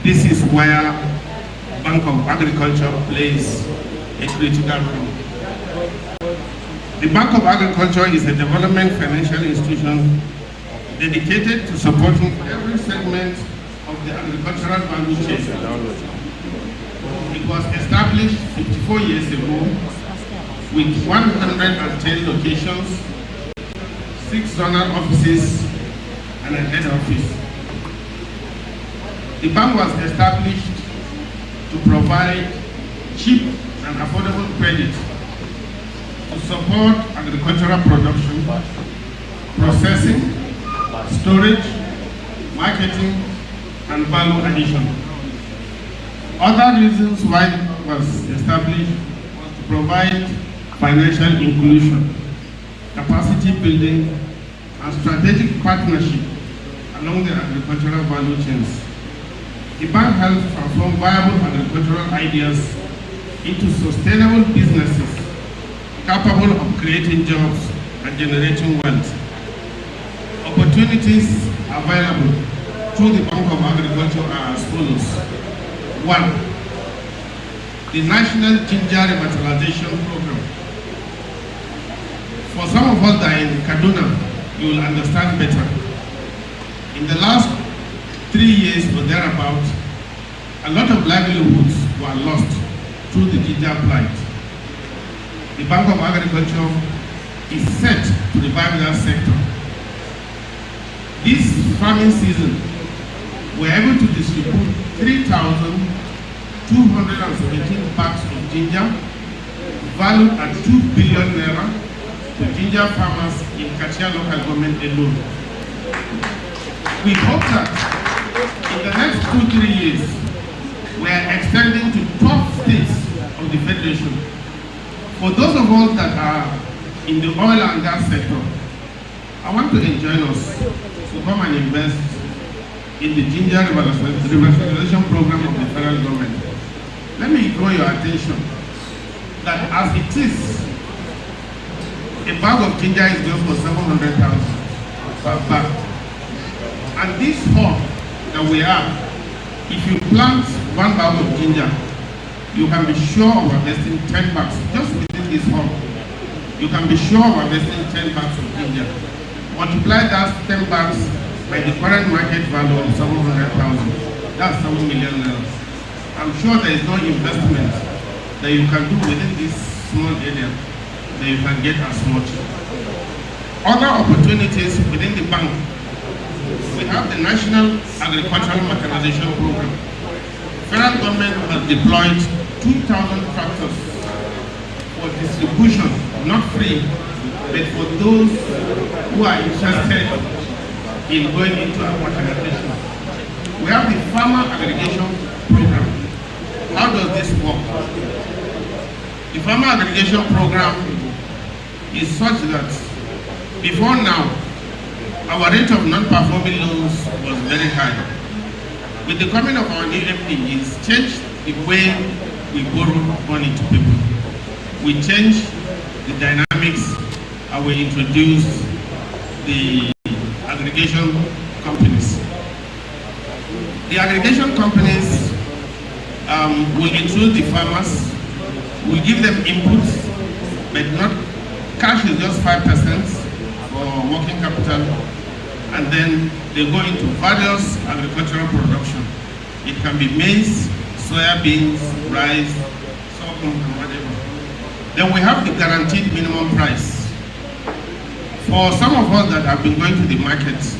This is where Bank of Agriculture plays a critical role. The Bank of Agriculture is a development financial institution dedicated to supporting every segment of the agricultural value chain. It was established 54 years ago with 110 locations, 6 zonal offices, and a head office. The bank was established to provide cheap and affordable credit to support agricultural production, processing, storage, marketing, and value addition. Other reasons why it was established was to provide financial inclusion, capacity building, and strategic partnership along the agricultural value chains. The bank helps transform viable agricultural ideas into sustainable businesses capable of creating jobs and generating wealth. Opportunities available through the Bank of Agriculture are as follows. 1. The National Ginger Revitalization Program. For some of us that are in Kaduna, you will understand better. In the last 3 years or thereabout, a lot of livelihoods were lost through the ginger blight. The Bank of Agriculture is set to revive that sector. This farming season, we are able to distribute 3,217 bags of ginger, valued at 2 billion naira, to ginger farmers in Kachia local government alone. We hope that in the next 2-3 years, we are extending to top states of the Federation. For those of us that are in the oil and gas sector, I want to enjoin us to come and invest in the ginger revitalization program of the federal government. Let me draw your attention that as it is, a bag of ginger is going for 700,000 per bag. And this hub that we have, if you plant 1 bag of ginger, you can be sure of harvesting 10 bags. Just within this hub, you can be sure of harvesting 10 bags of ginger. Multiply that 10 bags by the current market value of 700,000. That's 7 million naira. I'm sure there is no investment that you can do within this small area that you can get as much. Other opportunities within the bank, we have the National Agricultural Mechanization Program. Federal government has deployed 2,000 tractors for distribution, not free, but for those who are interested in going into mechanization. We have the Farmer Aggregation Program. How does this work? The Farmer Aggregation Program is such that before now, our rate of non-performing loans was very high. With the coming of our new MD, it's changed the way we borrow money to people. We changed the dynamics and we introduced the aggregation companies. The aggregation companies will include the farmers, will give them inputs, but not cash is just 5% for working capital, and then they go into various agricultural production. It can be maize, soya beans, rice, sorghum, and whatever. Then we have the guaranteed minimum price. For some of us that have been going to the market,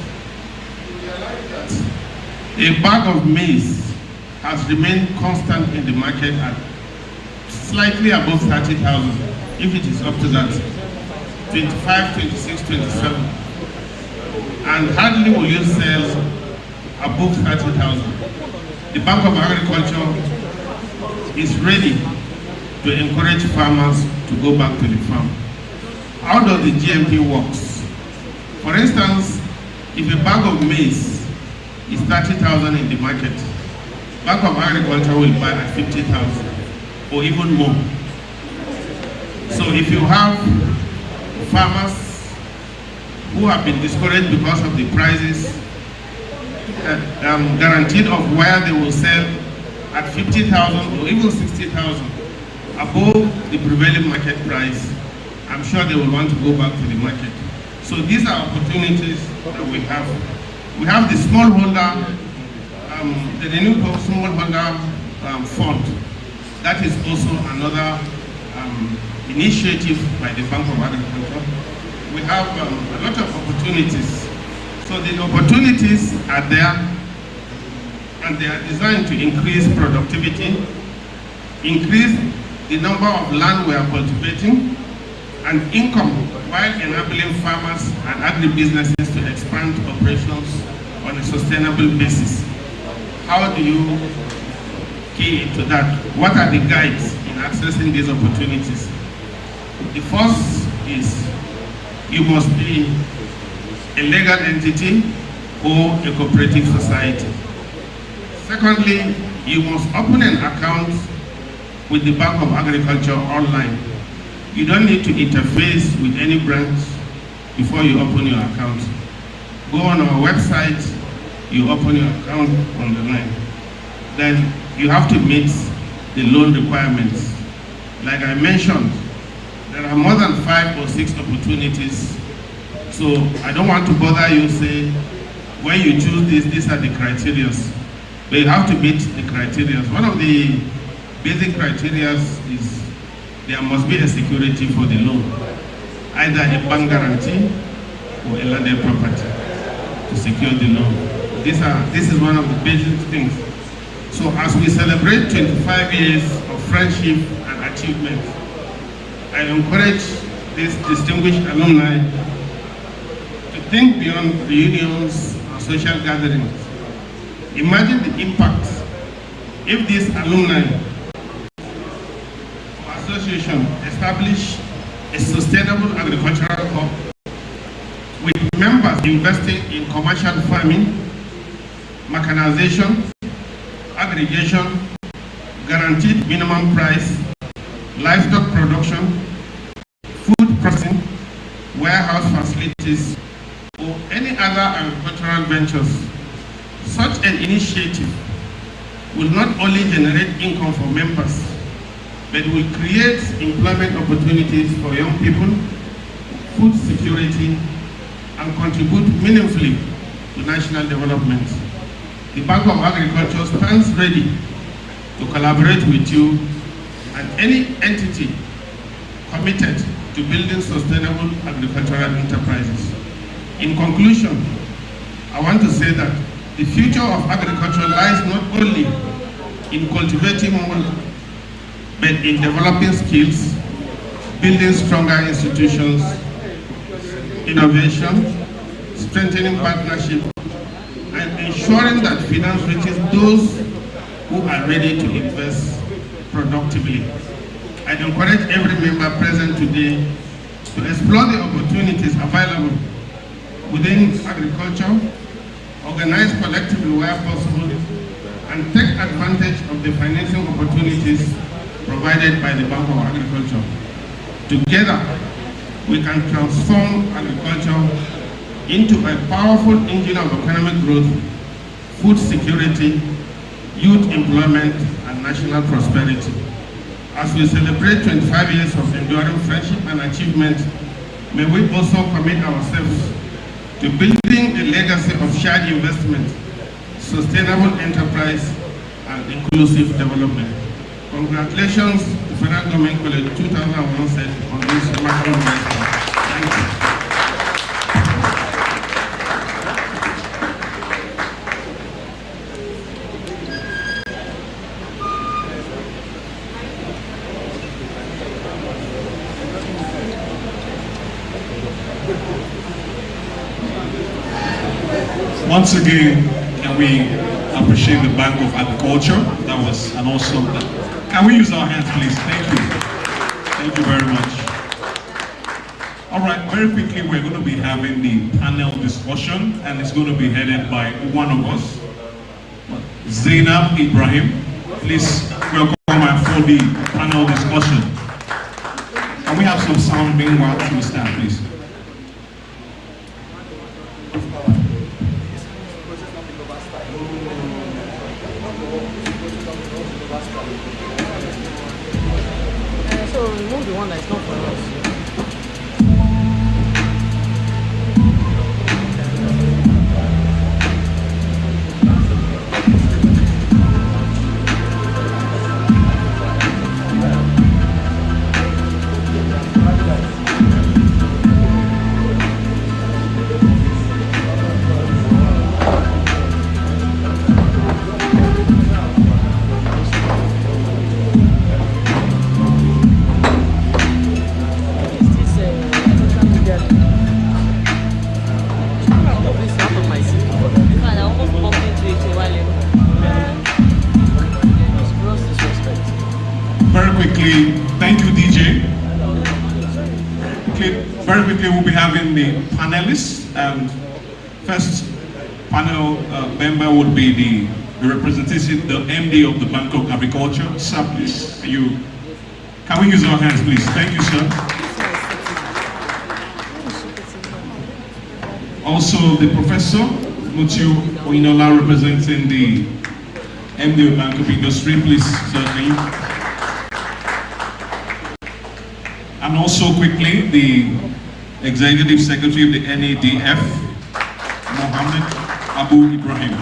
a bag of maize has remained constant in the market at slightly above 30,000, if it is up to that, 25, 26, 27. And hardly will you sell above 30,000. The Bank of Agriculture is ready to encourage farmers to go back to the farm. How does the GMP works? For instance, if a bag of maize is 30,000 in the market, Bank of Agriculture will buy at 50,000 or even more. So if you have farmers who have been discouraged because of the prices, guaranteed of where they will sell at 50,000 or even 60,000 above the prevailing market price, I'm sure they will want to go back to the market. So these are opportunities that we have. We have the smallholder, the renewable smallholder fund. That is also another initiative by the Bank of Agriculture. We have a lot of opportunities. So the opportunities are there, and they are designed to increase productivity, increase the number of land we are cultivating, and income, while enabling farmers and agribusinesses to expand operations on a sustainable basis. How do you key into that? What are the guides in accessing these opportunities? The first is you must be a legal entity or a cooperative society. Secondly, you must open an account with the Bank of Agriculture online. You don't need to interface with any branch before you open your account. Go on our website, you open your account on the line. Then you have to meet the loan requirements. Like I mentioned, there are more than 5 or 6 opportunities. So I don't want to bother you, say, when you choose this, these are the criteria. But you have to meet the criteria. One of the basic criteria is there must be a security for the loan, either a bank guarantee or a landed property. to secure the loan. This is one of the basic things. So as we celebrate 25 years of friendship and achievement, I encourage these distinguished alumni to think beyond reunions or social gatherings. Imagine the impact if these alumni association establish a sustainable agricultural hub with members investing in commercial farming, mechanization, aggregation, guaranteed minimum price, livestock production, food processing, warehouse facilities, or any other agricultural ventures. Such an initiative will not only generate income for members, but will create employment opportunities for young people, food security, and contribute meaningfully to national development. The Bank of Agriculture stands ready to collaborate with you and any entity committed to building sustainable agricultural enterprises. In conclusion, I want to say that the future of agriculture lies not only in cultivating more, but in developing skills, building stronger institutions, innovation, strengthening partnership, and ensuring that finance reaches those who are ready to invest productively. I encourage every member present today to explore the opportunities available within agriculture, organize collectively where possible, and take advantage of the financing opportunities provided by the Bank of Agriculture. Together, we can transform agriculture into a powerful engine of economic growth, food security, youth employment, and national prosperity. As we celebrate 25 years of enduring friendship and achievement, may we also commit ourselves to building a legacy of shared investment, sustainable enterprise, and inclusive development. Congratulations to Federal Government College 2001 set on this remarkable milestone. Thank you. Once again, can we appreciate the Bank of Agriculture? That was an awesome. Can we use our hands, please? Thank you. Thank you very much. All right, very quickly, we're going to be having the panel discussion, and it's going to be headed by one of us, Zainab Ibrahim. Please welcome her for the panel discussion. Can we have some sound meanwhile to we start, please? So remove the one that's not for us. Very quickly, we'll be having the panelists, and first panel member would be the representative, the MD of the Bank of Agriculture. Sir, please, can we use our hands, please? Thank you, sir. Also, the Professor Mutiu Oinola, representing the MD of Bank of Industry, please, sir, can you? And also quickly, the Executive Secretary of the NADF, Mohammed Abu Ibrahim.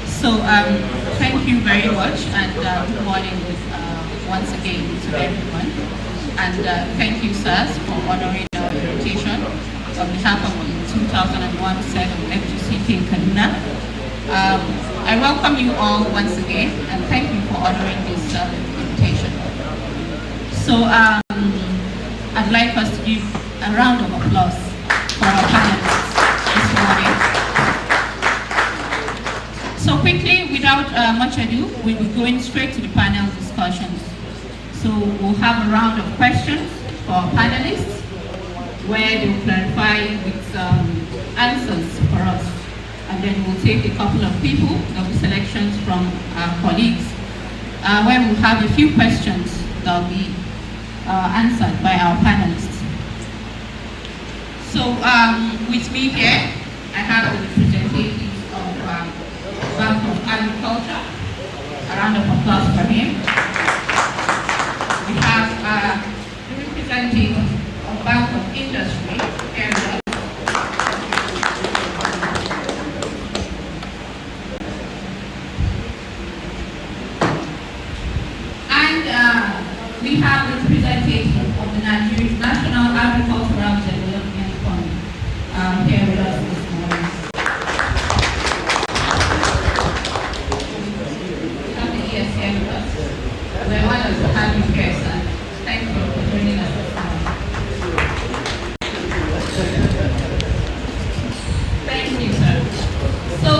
So thank you very much, and good morning with once again to everyone. And thank you, sirs, for honoring our invitation on behalf of the 2001 set of Fgck Alumni. I welcome you all once again and thank you for honoring this invitation. So I'd like us to give a round of applause for our panelists this morning. So quickly, without much ado, we'll be going straight to the panel discussions. So we'll have a round of questions for our panelists where they'll clarify with answers for us. And then we'll take a couple of people, there'll be selections from our colleagues, where we'll have a few questions that'll be answered by our panelists. So with me here, I have the representatives of Bank of Agriculture. A round of applause for him. We have the representative of Bank of Industry, area. And we have the representative of the Nigerian National Agricultural Development Fund here with us this morning. We have the ES here with us. We're honored to have you here, sir. Thank you for joining us this morning. Thank you, sir. So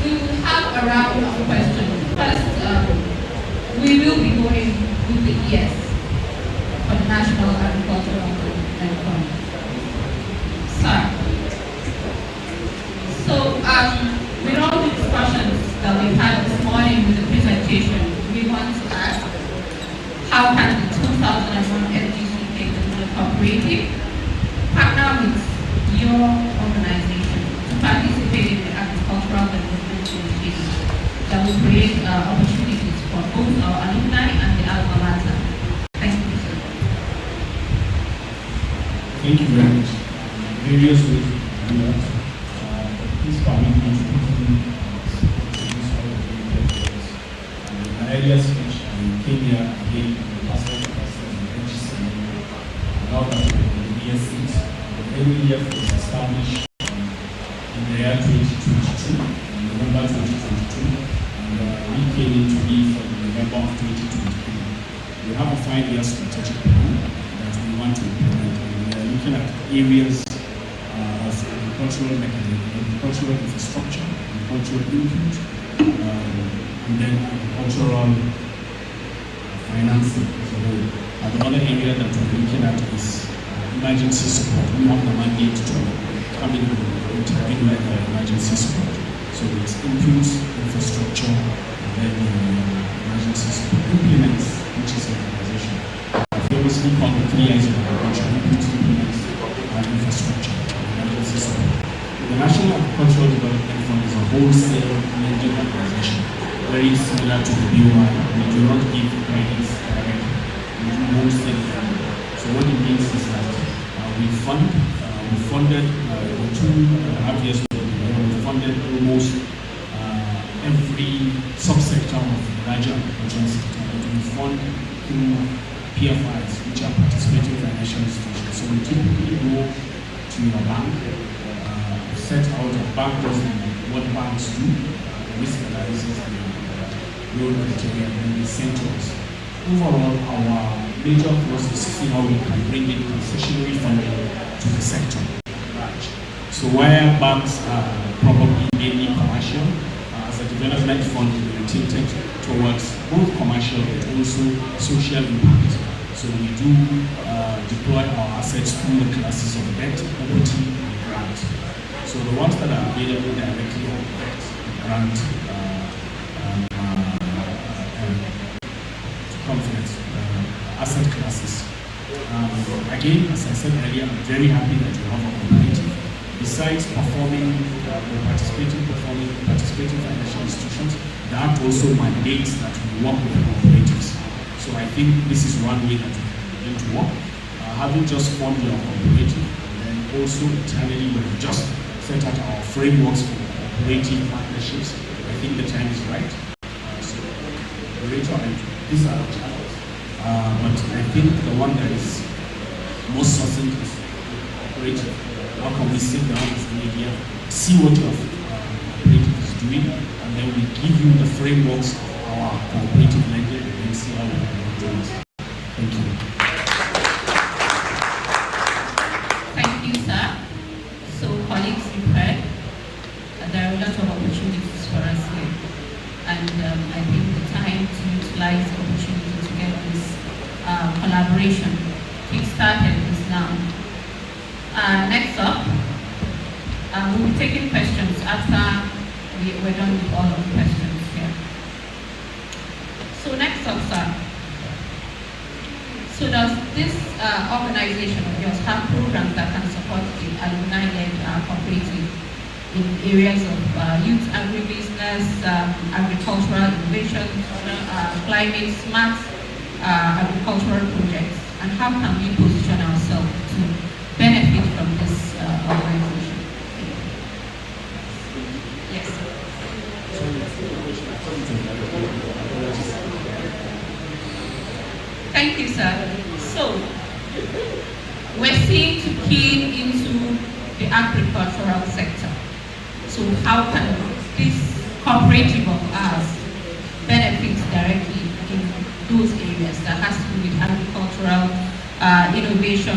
we will have a round of questions. First, we will be going with the ES for the National Agricultural Development Fund. Sir, so with all the discussions that we've had this morning with the presentation, we want to ask, how can the 2001 Fgck Alumni Cooperative partner with your organization to participate in the agricultural development initiatives that will create opportunities for both our alumni and the alma mater? Thank you, sir. Thank you very much. Various ways to do that. Please permit me to quickly introduce all of you. In my earlier speech, I came here again in the past of the FGC. Now that the ES seat, the every year was established in the year 2022, November 2022, and we came into be for November of 2023. We have a 5-year strategic plan that we want to implement, and we are looking at areas of agricultural infrastructure, agricultural input, and then agricultural financing as a whole. Another area that we're looking at is emergency support. We have the mandate to come in and intervene with emergency support. So it's inputs, infrastructure, and then emergency support. Implements, which is organization. Famously called the 3 I's of agriculture: inputs, implements, and infrastructure, emergency support. The National Agricultural Development Fund is a wholesale lending organization, very similar to the BOI. We do not give credits directly. We do wholesale lending. So what it means is that we funded 2.5 years ago, we funded almost every subsector of the larger agricultural sector. We fund through PFIs, which are participating financial institutions. So we typically go to your bank, set out a bank does what banks do, risk analysis, and loan criteria, and then they send to us. Overall, our major focus is to see how we can bring in concessionary funding to the sector. So where banks are probably mainly commercial, as a development fund, we are tilted towards both commercial but also social impact. So we do deploy our assets through the classes of debt, equity, and grant. So the ones that are available directly are debt, grant, confidence, asset classes. Again, as I said earlier, I'm very happy that we have a cooperative. Besides performing participating financial institutions, that also mandates that we work with the cooperatives. So I think this is one way that we can begin to work. Having just formed your cooperative, and then also internally we've just set out our frameworks for cooperative partnerships. I think the time is right. So we collaborator, and these are the channels. But I think the one that is most succinct is cooperative. How can we sit down as an media, see what your cooperative is doing, and then we give you the frameworks of our cooperative lending and see how we can do it. Thank you. Thank you, sir. So, colleagues, you've heard there are a lot of opportunities for us here. And I think the time to utilize the opportunity to get this collaboration kick-started is now. Next up, we'll be taking questions after we're done with all of the questions here. So next up, sir. So does this organization of yours have programs that can support the alumni-led cooperative in areas of youth agribusiness, agricultural innovation, climate smart agricultural projects? And how can we position ourselves to benefit from this organization? Yes. Thank you, sir. So, we're seeing to key into the agricultural sector. So how can this cooperative of ours benefit directly in those areas that has to do with agricultural innovation,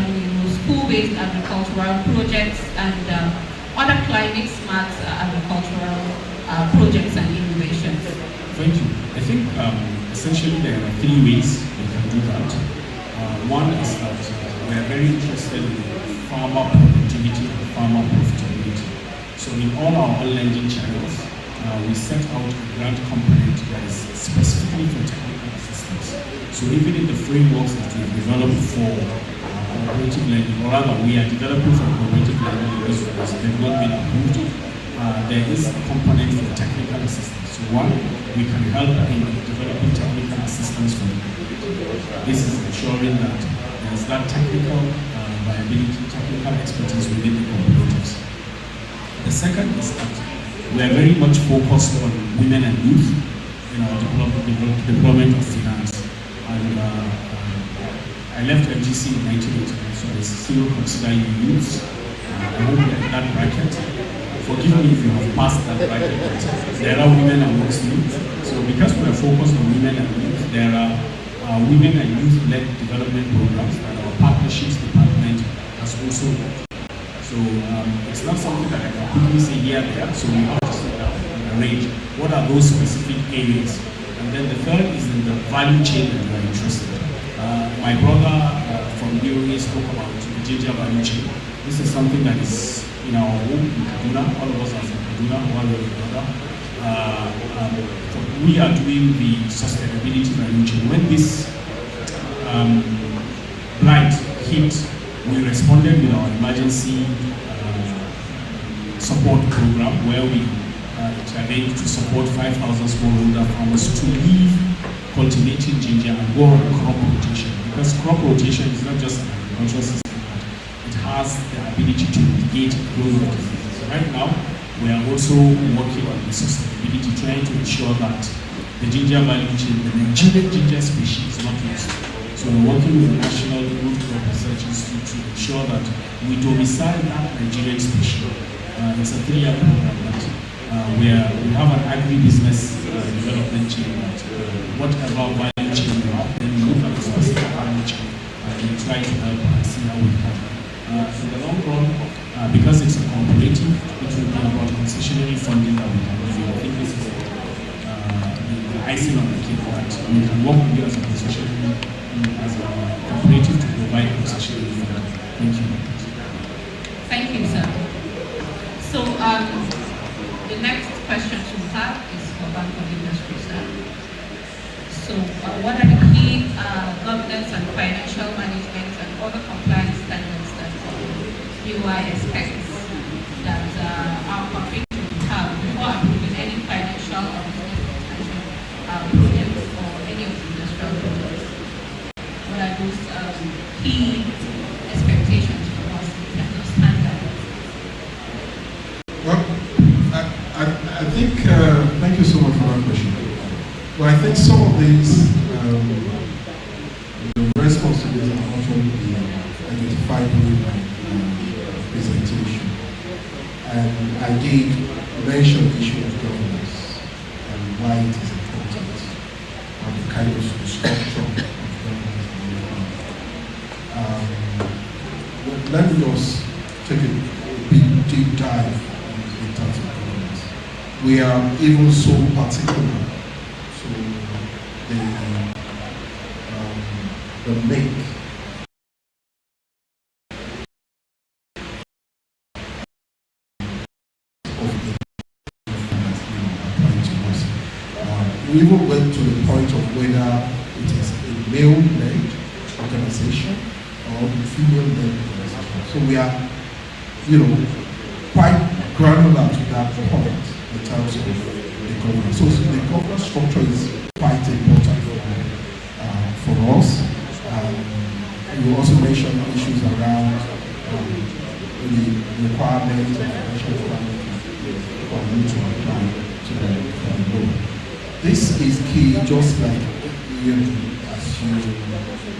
school-based agricultural projects and other climate-smart agricultural projects and innovations? Thank you. I think essentially there are three ways we can do that. One is that we are very interested in farmer productivity and farmer profitability. So in all our lending channels, we set out a grant component that is specifically for technical assistance. So even in the frameworks that we've developed for cooperative lending, or rather we are developing for cooperative lending because they've not been approved, there is a component for technical assistance. So one, we can help in developing technical assistance for them. This is ensuring that there is that technical viability, technical expertise within the cooperatives. The second is that we are very much focused on women and youth in our deployment of finance. And I left FGC in 1989, so I still consider you youths. I hope you're in that bracket. Forgive me if you have passed that bracket, but there are women amongst you. So because we are focused on women and youth, there are women and youth-led development programs that our partnerships department has also got. So it's not something that I can quickly say here and there, so we have to sit down and arrange what are those specific areas. And then the third is in the value chain that we are interested in. My brother from DOE spoke about the ginger value chain. This is something that is in our home in Kaduna, all of us are from Kaduna, one way or another. We are doing the sustainability value chain. When this blight hit, we responded with our emergency support program where we intervened to support 5,000 smallholder farmers to leave cultivating ginger and go on crop rotation. Because crop rotation is not just an agricultural system, but it has the ability to mitigate growth of diseases. So right now, we are also working on the sustainability, trying to ensure that the ginger value chain, the Nigerian ginger species is not lost. So we're working with the National Root Crop Research Institute to ensure that we domicile that Nigerian species. It's a 3-year program that we have an agribusiness development chain that whatever value chain we have, then we look at the specific value chain and try to help and see how we can. In the long run, because it's a cooperative, it will be about concessionary funding that we can give you. I think this is the icing on the cake that we can work with you as a concessionary, as a cooperative to provide concessionary funding. Thank you. Thank you, sir. So the next question we have is for Bank of Industry, sir. So what are the key governance and financial management and other compliance standards that UI expects that our cooperative will have before approving any financial or business project or any of the industrial projects? What are those key expectations from us in terms of standards? Well, I think, thank you so much for that question. Well, I think some of these, the response to this are actually identified in my presentation. And I did mention the issue of governance and why it is important, and the kind of structure of governance. Let me just take a big deep dive in terms of governance. We are even so particular to the make we even went to the point of whether it is a male-led organization or a female-led organization. So we are, quite granular to that point in terms of the governance. So the governance structure is quite important for us. You also mentioned issues around the requirements and financial requirements for you to apply to the law. This is key, just like as you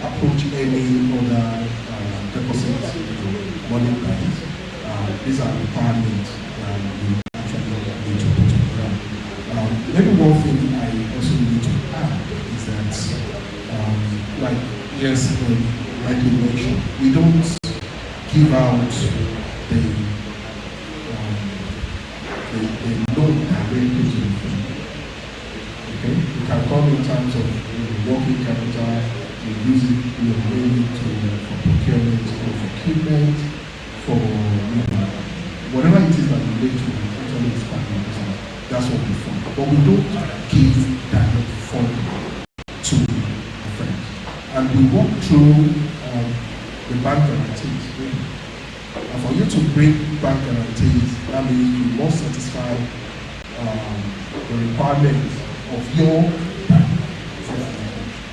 approach any other deposit money banks. These are requirements you actually need to put on ground. Maybe one thing I also need to add is that, like you mentioned, we don't give out the loan directly to the firm. Okay, it can come in terms of working capital. We use it mainly for procurement of equipment, for whatever it is that relate to actually expanding business. That's what we fund. But we don't give direct funding to the firms. And we walk through the bank guarantees. And for you to bring bank guarantees, that means you must satisfy the requirements of your bank.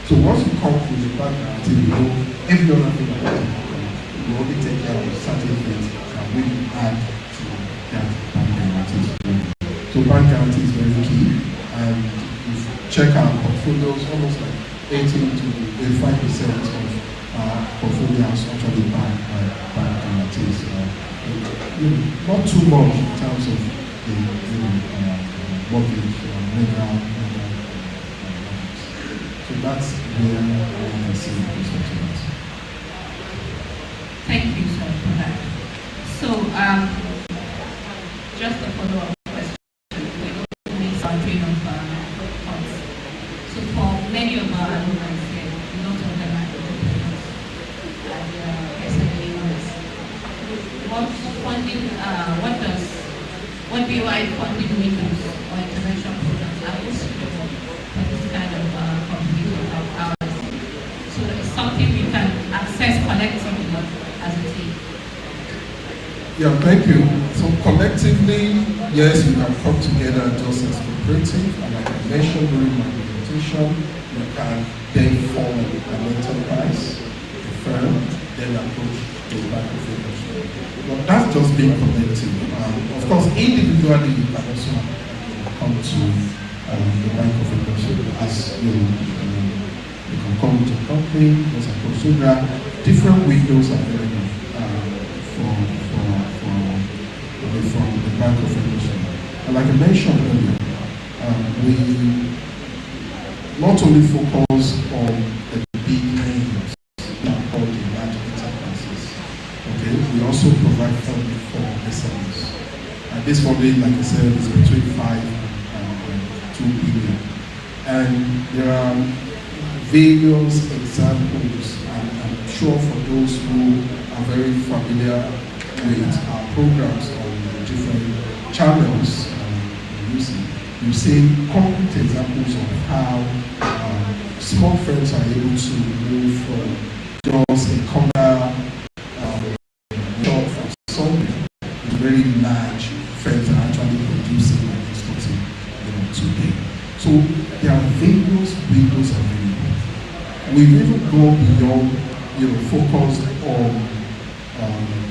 So once you come to the bank guarantee, you know every other thing that you only take care of certain things that will add to that bank guarantee. So bank guarantee is very key, and if you check our portfolios, almost like 80 to 85% of our portfolios actually backed by bank guarantees. Not too much in terms of the mortgage legal. So that's where I can see the perspective. Thank you, sir, for that. So, just a follow-up question. Based on train of thoughts. So, for many of our alumni here, not of them are entrepreneurs and SME owners. What BOI funding windows or intervention programs are you suitable for this kind of company of ours? So it's something we can access collectively as a team. Yeah, thank you. So collectively, yes, we can come together just as cooperative, and like I mentioned during my presentation, we can then form an enterprise, a firm, then approach the bank of industry. But that's just being collective. Of course, individually, you can also come to the bank of industry as you can come to a company, there's a approach. So there are different windows available from the bank of industry. And like I mentioned earlier, we not only focus on the big names that are called the large enterprises. Okay, we also provide funding for SMEs. And this funding, like I said, is between 5 and 2 billion. And there are various examples, and I'm sure for those who are very familiar with our programs on the different channels we're using, you see concrete examples of how small firms are able to move from just a corner job for something to very large firms that are actually producing and exporting today. So there are various windows available. We've even gone beyond, focused on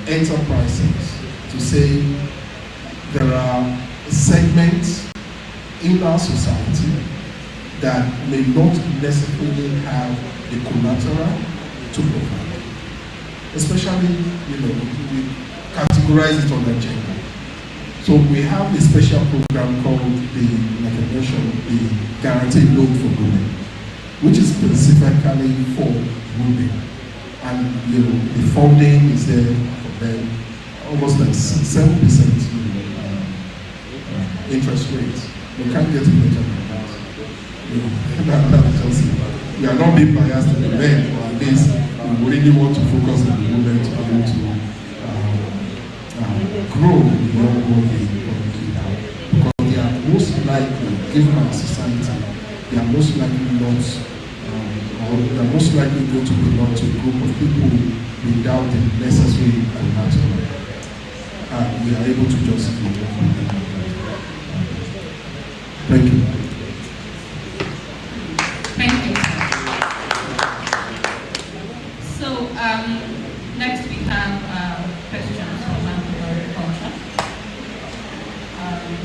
enterprises to say there are segments in our society that may not necessarily have the collateral to provide. Especially, we categorize it on the gender. So we have a special program called like I mentioned, the Guaranteed Loan for Women, which is specifically for women. And the funding is there for them, almost like 7% interest rates. We can't get it better than that. We are not being biased to the men, or at least we really want to focus on the women to be able to grow beyond what they currently have. Because they are most likely, given our society, they are most likely not, or they are most likely going to belong to a group of people without the necessary collateral. We are able to just do that. Thank you. Thank you. So next we have questions from agriculture.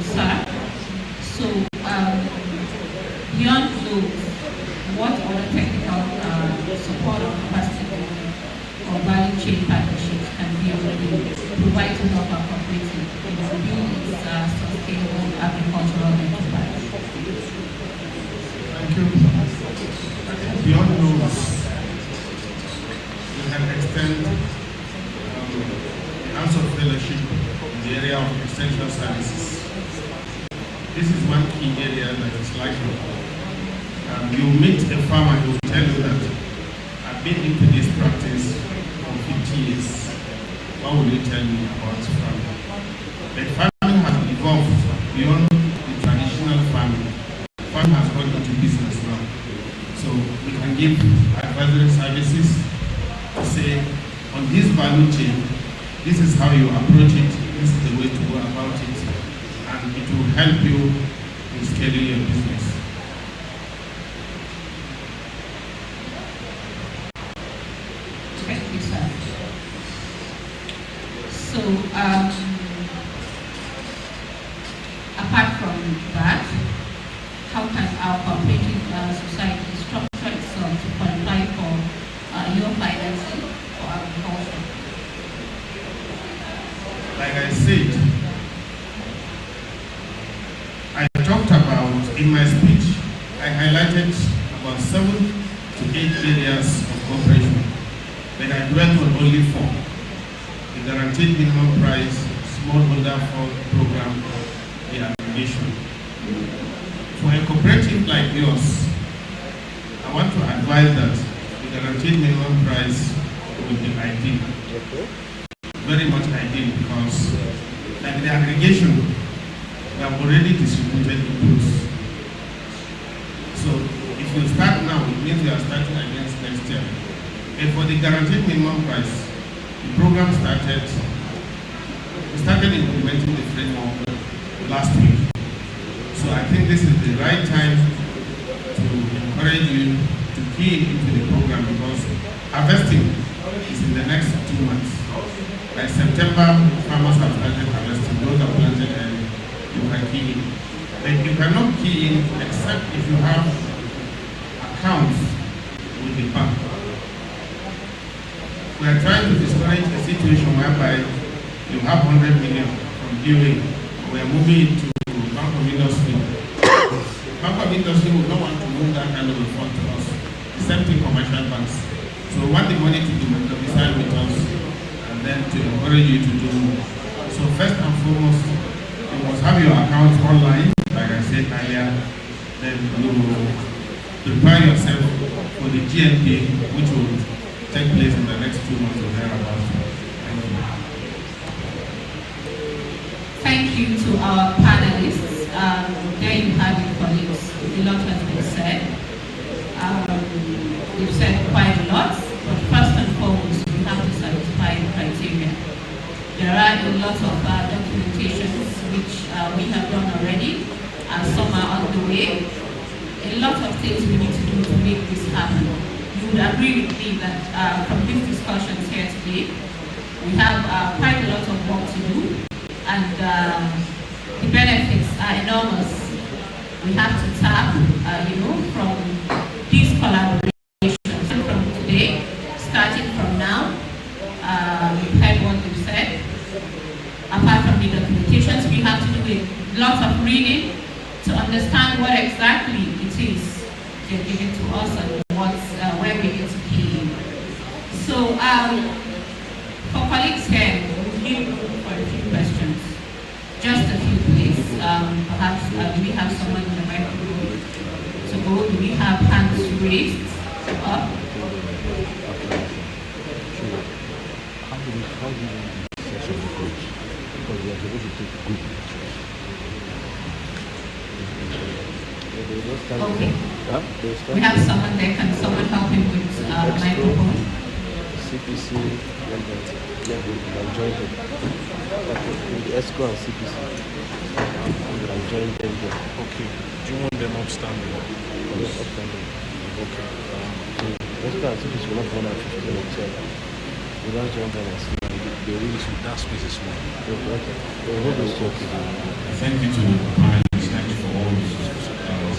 Sir, so beyond those, what other technical support or capacity or value chain partnerships can be provided to help our cooperative build its sustainable agricultural enterprise? Thank you. Beyond those, we can extend the hands of fellowship in the area of extension services. This is one key area that is likely. You meet a farmer who will tell you that I've been into this practice for 50 years. What will you tell me about farming? But farming has evolved beyond the traditional farming. Farming has gone into business now. So we can give advisory services to say, on this value chain, this is how you approach it, this is the way to go about it, and it will help you in scaling your business. Thank you, sir. So, apart from that, how can our cooperative society structure itself to qualify for your financing for agriculture? Like I said, I talked about, in my speech, I highlighted about 7 to 8 areas of cooperation, but I dwelt on only 4. The guaranteed minimum price, smallholder program, the aggregation. For a cooperative like yours, I want to advise that the guaranteed minimum price will be ideal. Very much ideal, because like the aggregation, we have already distributed inputs. So if you start now, it means you are starting against next year. And for the guaranteed minimum price, the program we started implementing the framework last week. So I think this is the right time to encourage you to key into the program, because harvesting is in the next 2 months. By September, farmers have started harvesting. Those are planted and you can key in. But you cannot key in except if you have accounts with the bank. We are trying to discourage a situation whereby you have 100 million from DOA. We are moving it to Bank of Industry. Bank of Industry will not want to move that kind of a fund to us. The same thing commercial banks. So we want the money to domicile with us, and then to encourage you to do more. So first and foremost, you must have your account online, like I said earlier. Then you prepare yourself for the GNP, which will take place in the next 2 months or thereabouts. Thank you. Thank you to our panelists. There you have it, colleagues. A lot has been said. We've said quite a lot, but first and foremost, we have to satisfy the criteria. There are a lot of documentations which we have done already, and some are on the way. A lot of things we need to do to make this happen. You would agree with me that from these discussions here today, we have quite a lot of work to do, and the benefits are enormous. we have to tap, from these collaborations. And from today, starting from now, you've heard what we've said. Apart from the documentations, we have to do a lot of reading to understand what exactly it is they're giving to us and where we need to key in. So, for colleagues here, we'll give room for a few questions. Just a few, please. Perhaps do we have someone in the microphone to go? Do we have hands raised up? Okay. We have someone there. Can someone help him with microphone? CPC, joined them. ESCO and CPC. I joined them there. Okay. Do you want them upstanding? Yes, upstanding. Okay. ESCO and CPC will not more than 15 minutes. We don't join them and see. They really So that space is small. Thank you to the panelists. Thank you for all this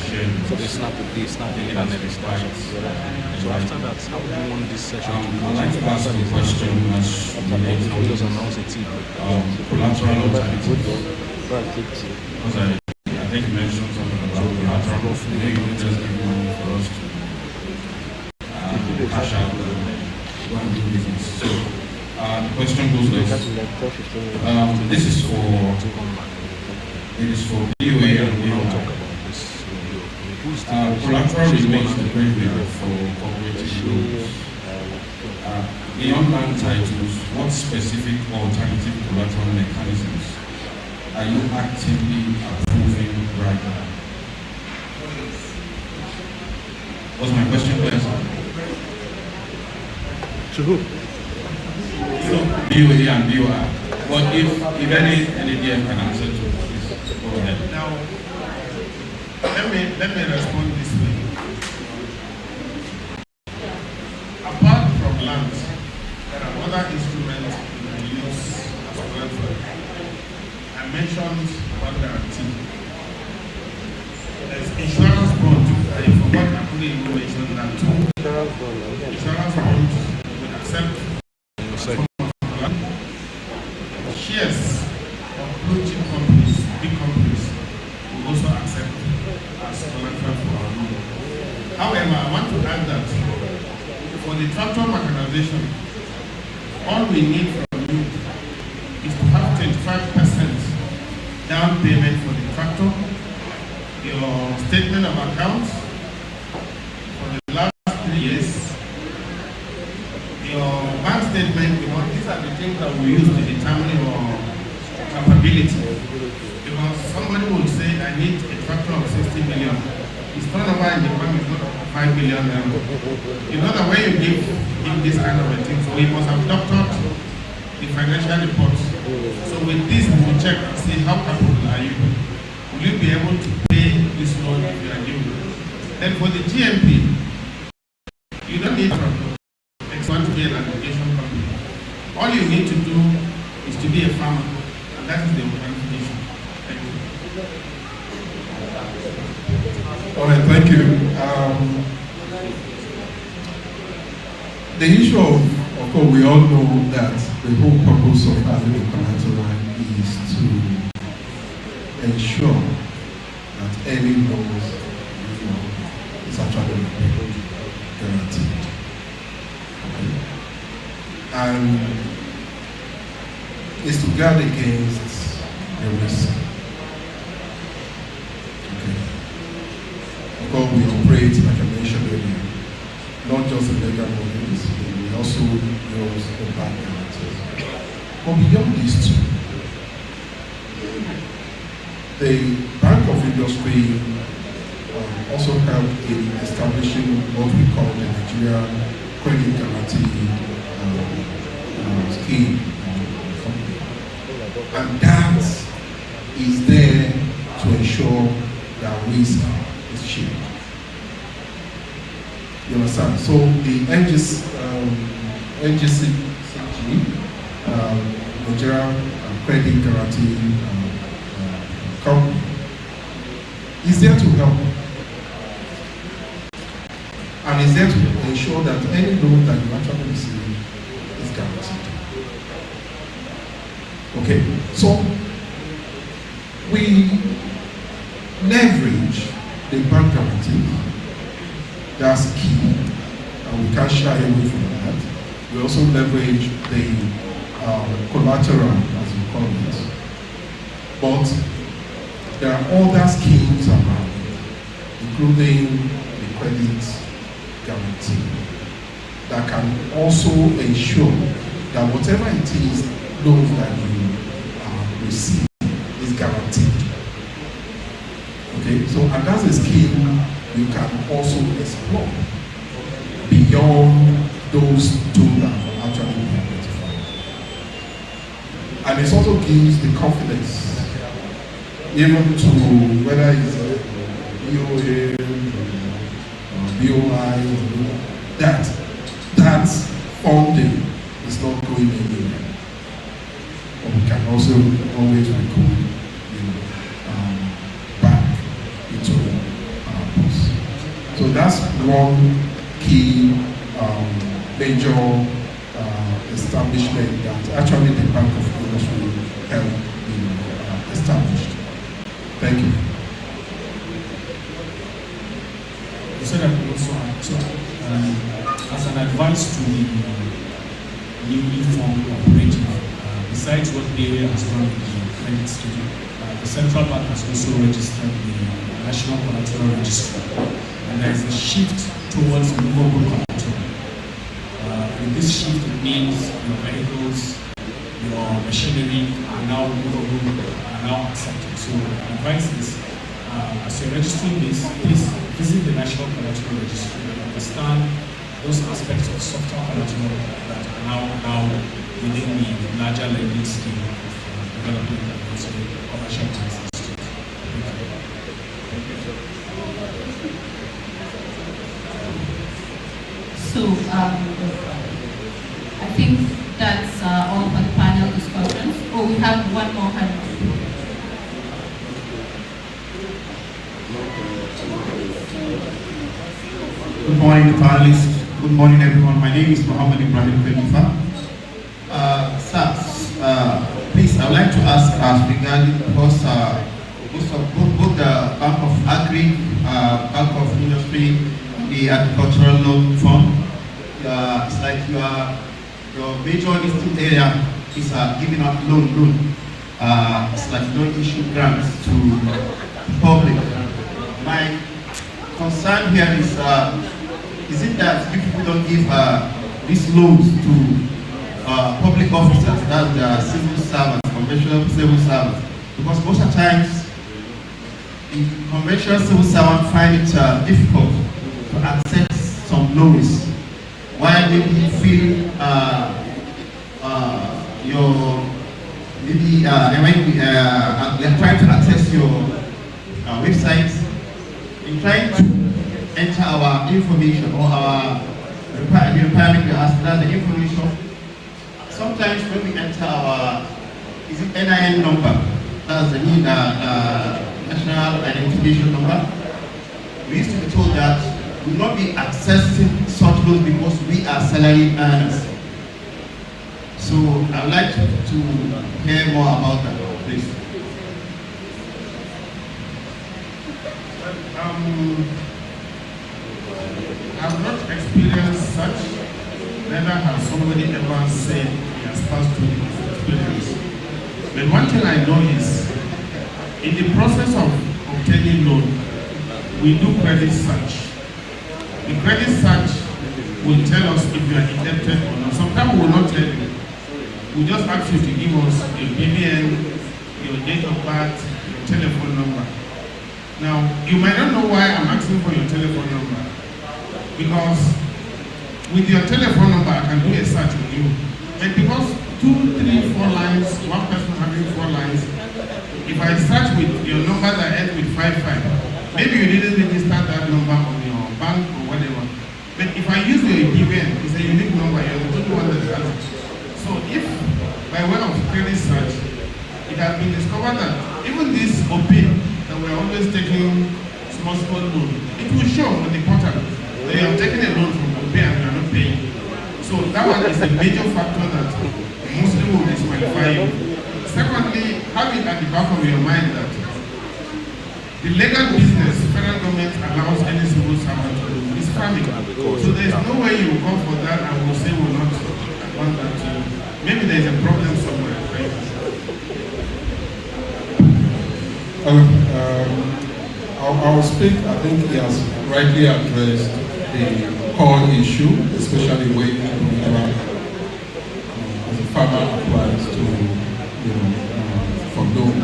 sharing. So they snap the internet discussion. So after that, how do you want this session to be? I'd like to ask a question as relates I'll just to announce a team. collateral alternatives. Because I think you mentioned something about collateral. Maybe you just give money for us to cash out, go and do business. So the question goes like this is for BOA and BOI. Collateral remains the breadwinner for cooperative loans. Beyond land titles, what specific alternative collateral mechanisms are you actively approving right now? Was my question clear? To who? BOA and BOI. But if any DM can answer to this, go ahead. Now, let me respond this way. Apart from land, there are other instruments we can use as collateral. I mentioned about guarantee. There's insurance bond. I forgot I couldn't even mention that too. Insurance bond will accept shares of blue chip companies, big companies, will also accept as collateral for our loan. However, I want to add that for the tractor mechanization, all we need from you is to have 25% down payment for the tractor, your statement of accounts for the last 3 years, your bank statement, because these are the things that we use to determine your capability. Because somebody will say, I need a tractor of 60 million. His turnover in the bank is not 5 million now. You know that when you give him this kind of a thing, so he must have doctored the financial reports. So with this, we will check and see how capable are you. Will you be able to pay this loan if you are given? Then for the GMP, you don't need X1 to be an aggregation company. All you need to do is to be a farmer, and that is the qualification. Thank you. All right, thank you. The issue of course, we all know that the whole purpose of having a collateral is to ensure that any loans is actually guaranteed. Okay. And it's to guard against the risk. Okay. Because we operate, like I mentioned earlier, not just the legal models, we also use the bank guarantees. But beyond these two, the Bank of Industry also helped in establishing what we call the Nigerian Credit Guarantee Scheme. And that is there to ensure that risk is shared. You understand? So the NGCG, Nigerian Credit Guarantee Company, is there to help and is there to ensure that any loan that you actually receive is guaranteed. Okay, so we leverage the bank guarantee. That's key, and we can't shy away from that. We also leverage the collateral, as we call it. But there are other schemes around, including the credit guarantee, that can also ensure that whatever it is, loans that you receive is guaranteed. Okay, so and that's a scheme you can also explore beyond those two that are actually being identified. And it also gives the confidence, even to whether it's BOA, BOI, that funding is not going anywhere. But we can also always recoup back into us. So that's one key major establishment that actually the Bank of Industry helped established. Thank you. You said that we also as an advice to the newly formed operator, besides what BOA has done with the credit studio, the central bank has also registered the National Collateral Registry, and there is a shift towards movable collateral. With this shift, it means your vehicles, your machinery are now movable, are now accepted. So the advice is, as you're registering this, please visit the National Collateral Registry and understand those aspects of softer collateral that are now within the larger lending scheme of developing and also commercial banks. So I think that's all for the panel discussions. Oh, we have one more hand. Good morning, the panelists. Good morning, everyone. My name is Muhammad Ibrahim Khalifa. Please, I would like to ask us regarding both the Bank of Agri, Bank of Industry, the Agricultural Loan Fund. It's like your major listing area is giving out loan. It's like you don't issue grants to the public. My concern here is it that you people don't give these loans to public officers, that's the civil servants, conventional civil servants? Because most of the times, the conventional civil servants find it difficult to access some loans. While maybe you feel they're trying to access your websites, in trying to enter our information or our requirement we ask, that's the information. Sometimes when we enter our NIN number, that's the national identification number, we used to be told that we will not be accessing such loans because we are salary earners. So I would like to hear more about that, please. I have not experienced such, neither has somebody ever said he has passed through this experience. But one thing I know is, in the process of obtaining loan, we do credit search. The credit search will tell us if you are indebted or not. Sometimes we will not tell you. We just ask you to give us your BVN, your date of birth, your telephone number. Now, you might not know why I'm asking for your telephone number. Because with your telephone number, I can do a search on you. And because 2, 3, 4 lines, one person having 4 lines, if I search with your number that ends with 55, maybe you didn't register that number on your bank or whatever. But if I use your BVN, it's a unique number, you're the only one that has it. So if, by way of credit search, it has been discovered that even this OP that we're always taking responsible loan. It will show on the portal that you have taken a loan from Opay and you are not paying. So that one is a major factor that Muslim will disqualify you. Secondly, have it at the back of your mind that the legal business federal government allows any civil servant to do is farming. So there is no way you will come for that and will say we will not want that to you. Maybe there is a problem somewhere. I'll speak. I think he has rightly addressed the core issue, especially when as a farmer applies to for loan.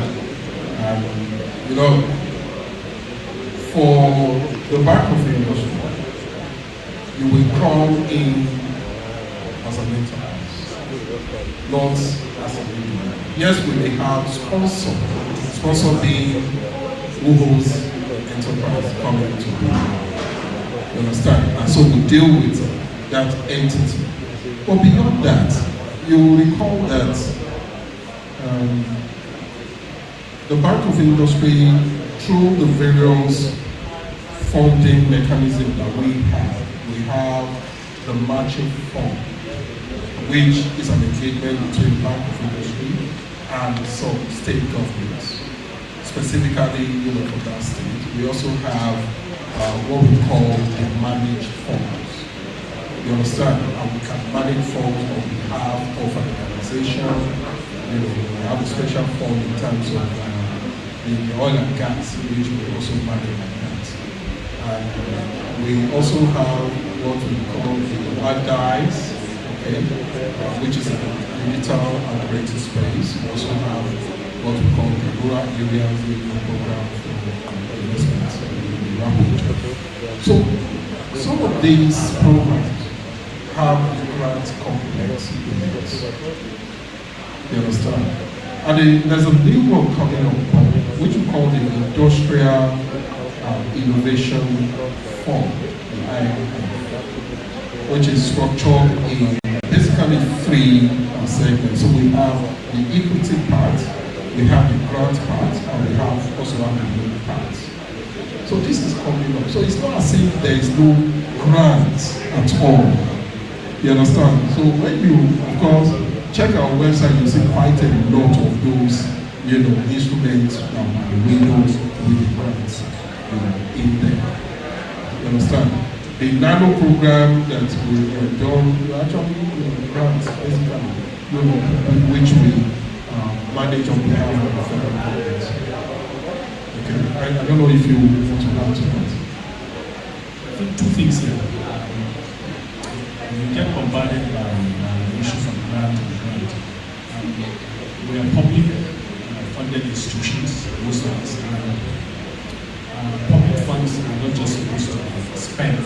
For the back of the industry, you will come in as an enterprise, not as an individual. Yes, we may have sponsor being who holds enterprise coming to be. You understand? And so we deal with that entity. But beyond that, you will recall that the Bank of Industry, through the various funding mechanisms that we have the matching fund, which is an engagement between Bank of Industry and some state governments. Specifically, for that state, we also have what we call the managed funds. You understand? And we can manage funds on behalf of an organization. We have a special fund in terms of the oil and gas, which we also manage like that. And we also have what we call the RDIs, which is a digital and creative space. We also have what we call the rural areas program for investments. So some of these programs have different components in it. You understand? And there's a new one coming up, which we call the Industrial Innovation Fund, which is structured in basically three segments. So we have the equity part, we have the grant part, and we also have the loan part. So this is coming up. So it's not as if there is no grant at all. You understand? So when you, of course, check our website, you see quite a lot of those, instruments and windows with the grants in there. You understand? The nano program that we have done, actually grants basically, which we manage on behalf of the federal government. Okay, I don't know if you want to add to that. I think two things here. You get bombarded by issues of grant and grant. We are public funded institutions, most of us. Public funds are not just supposed to be spent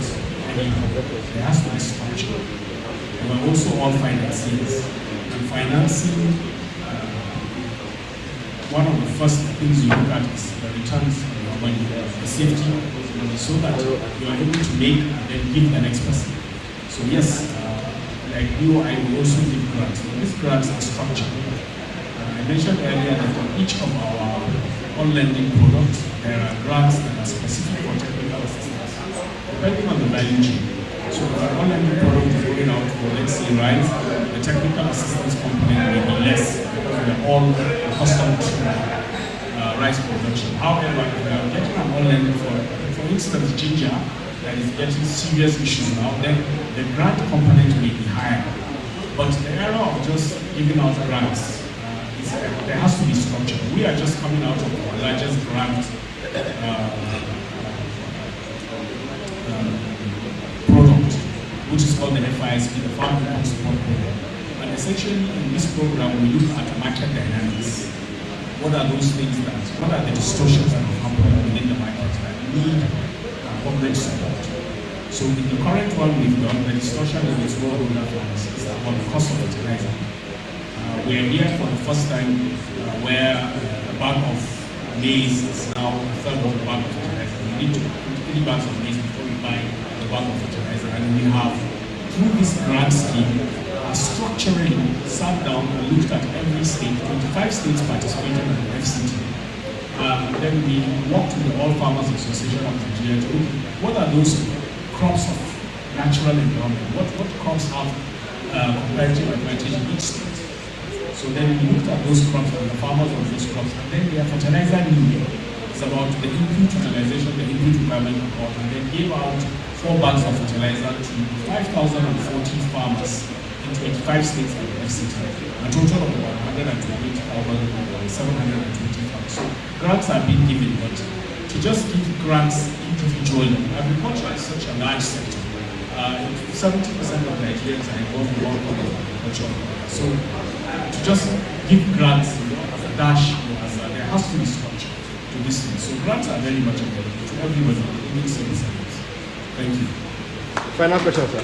anyhow. There has to be structure. We are also all financiers. And financing, one of the first things you look at is the returns on your money, the safety of those money, so that you are able to make and then give the next person. So yes, like you, I will also give grants. These grants are structured. I mentioned earlier that for each of our on-lending products, there are grants that are specific for technical assistance, depending on the value chain. So if an on-lending product is going out for, let's say, rice, the technical assistance component may be less because we are all accustomed to rice production. However, if we are getting an on-lending for instance, ginger, that is getting serious issues now, then the grant component may be higher. But the era of just giving out grants, there has to be structure. We are just coming out of our largest grant product, which is called the FISP, the Farm Income Support Program. And essentially, in this program, we look at market dynamics. What are those things what are the distortions that are happening within the market that need government support? So in the current one we've done, the distortion in its smallholder farms is about the cost of fertilizer. We are here for the first time where a bag of maize is now a third of the bag of fertilizer. We need to put 3 bags of maize before we buy the bag of fertilizer. And we have, through this grant scheme, structurally sat down and looked at every state. 25 states participated in the FCT. Then we worked with the All Farmers Association of Nigeria to look what are those crops of natural environment, what crops have comparative advantage in each state. So then we looked at those crops and the farmers of those crops, and then their fertilizer need is about the input utilization, the input requirement report, and then gave out 4 bags of fertilizer to 5,040 farmers in 25 states and FCT, a total of about 128,720 farmers. So grants are being given, but to just give grants individually, agriculture is such a large sector. 70% of Nigerians are involved in one form of agriculture. So to just give grants as a dash, there has to be structure to this thing. So grants are very much available to everybody, including civil servants. Thank you. Final question, sir.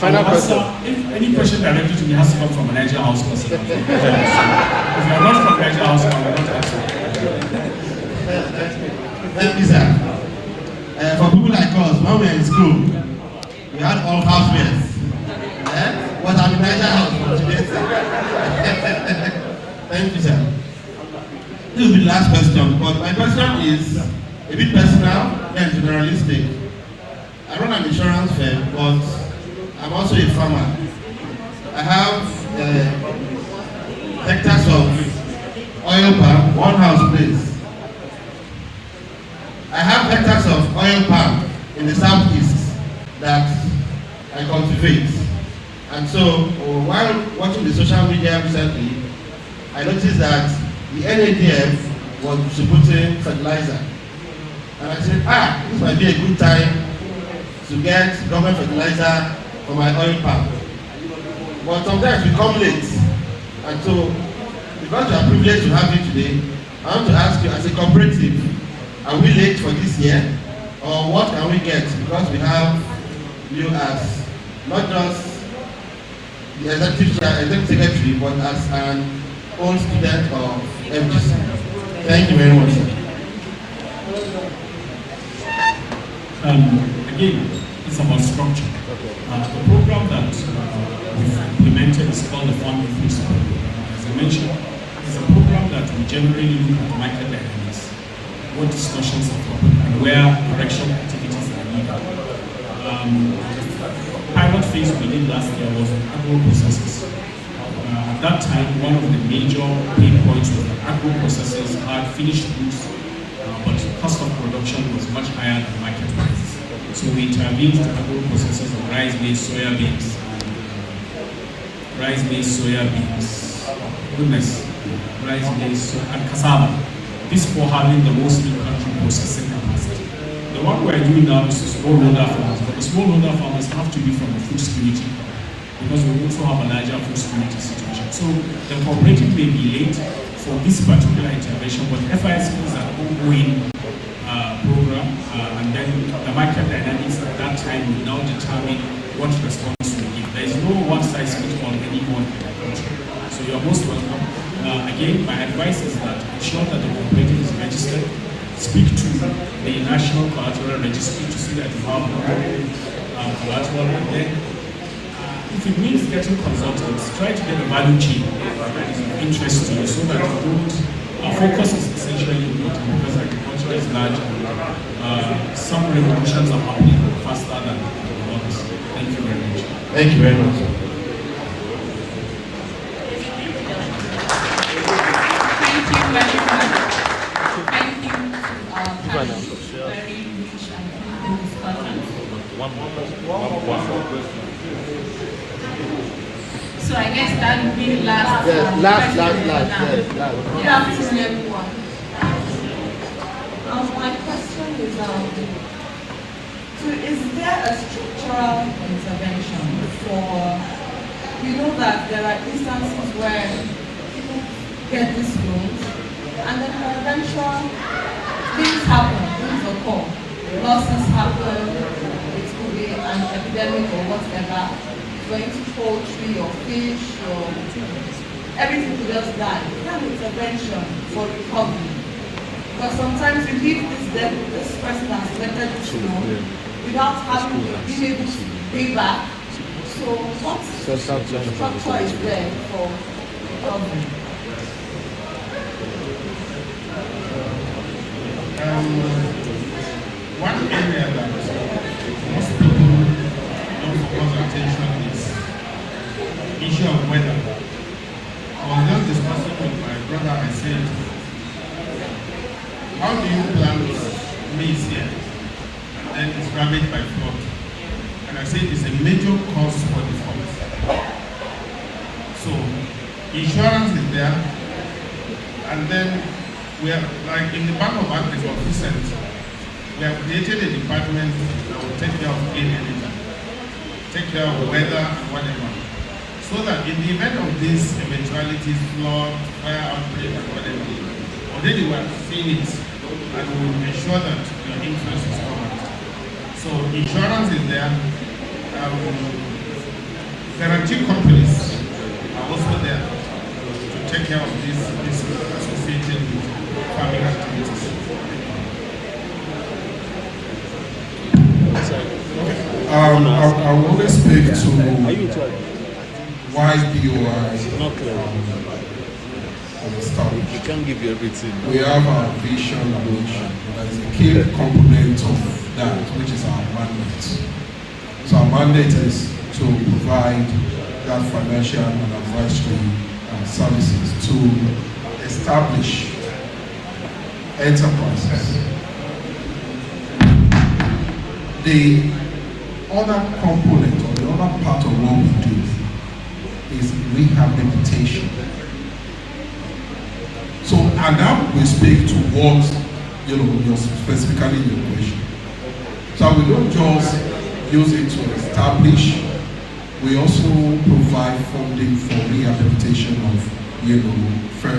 Final question. If any question directed to me has to come from a Niger House person. If you are not from Niger House, I will not answer. Thank you, sir. For people like us, when we were in school, we had all housemates. But I'm in Niger House for today, sir. Thank you, sir. This will be the last question, but my question is a bit personal and generalistic. I run an insurance firm, but I'm also a farmer. I have hectares of oil palm, one house place. I have hectares of oil palm in the southeast that I cultivate. And so, while watching the social media recently, I noticed that the NADF was distributing fertilizer. And I said, this might be a good time to get government fertilizer for my oil palm. But sometimes we come late. And so, because you are privileged to have you today, I want to ask you, as a cooperative, are we late for this year? Or what can we get? Because we have you as not just the executive secretary, but as an old student of FGC. Thank you very much, sir. Again, it's about structure. The program that we've implemented is called the Farm Increase Program. As I mentioned, it's a program that we generally look at market dynamics, what discussions are open, and where correction activities are needed. Pilot phase we did last year was agro-processors. At that time, one of the major pain points was that agro-processors had finished goods, but cost of production was much higher than market prices. So we intervened with agro-processors of rice-based soya beans, and cassava. This for having the most in-country processing capacity. The one we are doing now is smallholder farmers, but the smallholder farmers have to be from a food security, because we also have a larger food security situation. So the cooperative may be late for this particular intervention, but FISP is an ongoing program, and then the market dynamics at that time will now determine what response we give. There is no one-size-fits-all anymore in the country. So you are most welcome. Again, my advice is that ensure that the cooperative is registered. Speak to the National Collateral Registry to see that you have collateral, and then if it means getting consultants, try to get a value chain that is of interest to you, so that you don't. Our focus is essentially important because agriculture is large and some revolutions are happening faster than others. Thank you very much. Thank you very much. So I guess that would be the last. Yes, last. Good afternoon, everyone. My question is, so is there a structural intervention for, we know that there are instances where people get these loans, and then eventually things happen, things occur, losses happen, it could be an epidemic or whatever, going to poultry or fish or everything could just die. Is there an intervention for recovery? Because sometimes you leave this person has collected this loan without having been able to pay back. So what structure is there for recovery? One area that most people don't focus attention is issue of weather. I was just discussing with my brother. I said, how do you plant maize here and then it's ravaged by flood? And I said it's a major cause for the flood. So insurance is there, and then we are like in the Bank of Agriculture, we have created a department that will take care of green energy, take care of weather and whatever. So that in the event of these eventualities, flood, fire outbreak and whatever, already we are seeing it and we will ensure that your interest is covered. So insurance is there. Guarantee companies are also there to take care of this associated with farming activities. I will only speak to why BOI established. We can't give you everything. We have our vision and mission. There is a key component of that, which is our mandate. So our mandate is to provide that financial and advisory services to establish enterprises. The other component or the other part of what we do is rehabilitation. So, and that will speak to what, you're specifically your question. So we don't just use it to establish, we also provide funding for rehabilitation of, fair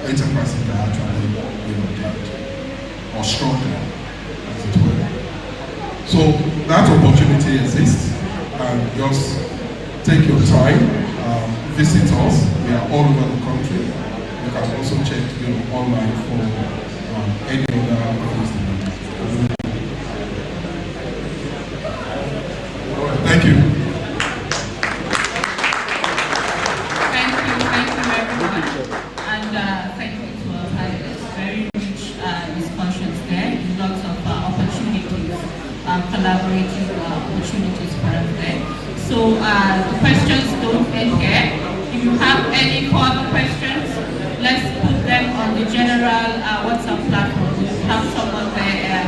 enterprises that actually, dead or struggling, as it were. So that opportunity exists, and just take your time, visit us. We are all over the country. You can also check, online for any other things. Thank you. Thank you everyone, and thank you to our panelists. Very rich discussions there, lots of opportunities, collaborative opportunities for us there. So the questions don't end here. If you have any further questions, let's put them on the general WhatsApp platform. We have someone there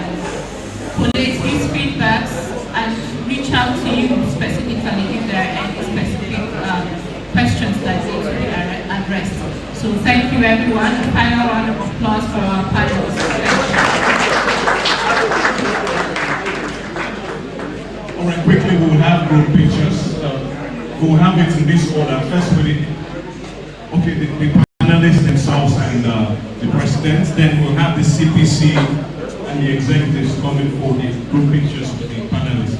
collate his feedbacks and reach out to you specifically if there are any specific questions that need to be addressed. So thank you everyone. A final round of applause for our panelists. All right, quickly we will have group pictures. We will have it in this order. First with the panelists themselves and the presidents. Then we'll have the CPC and the executives coming for the group pictures with the panelists.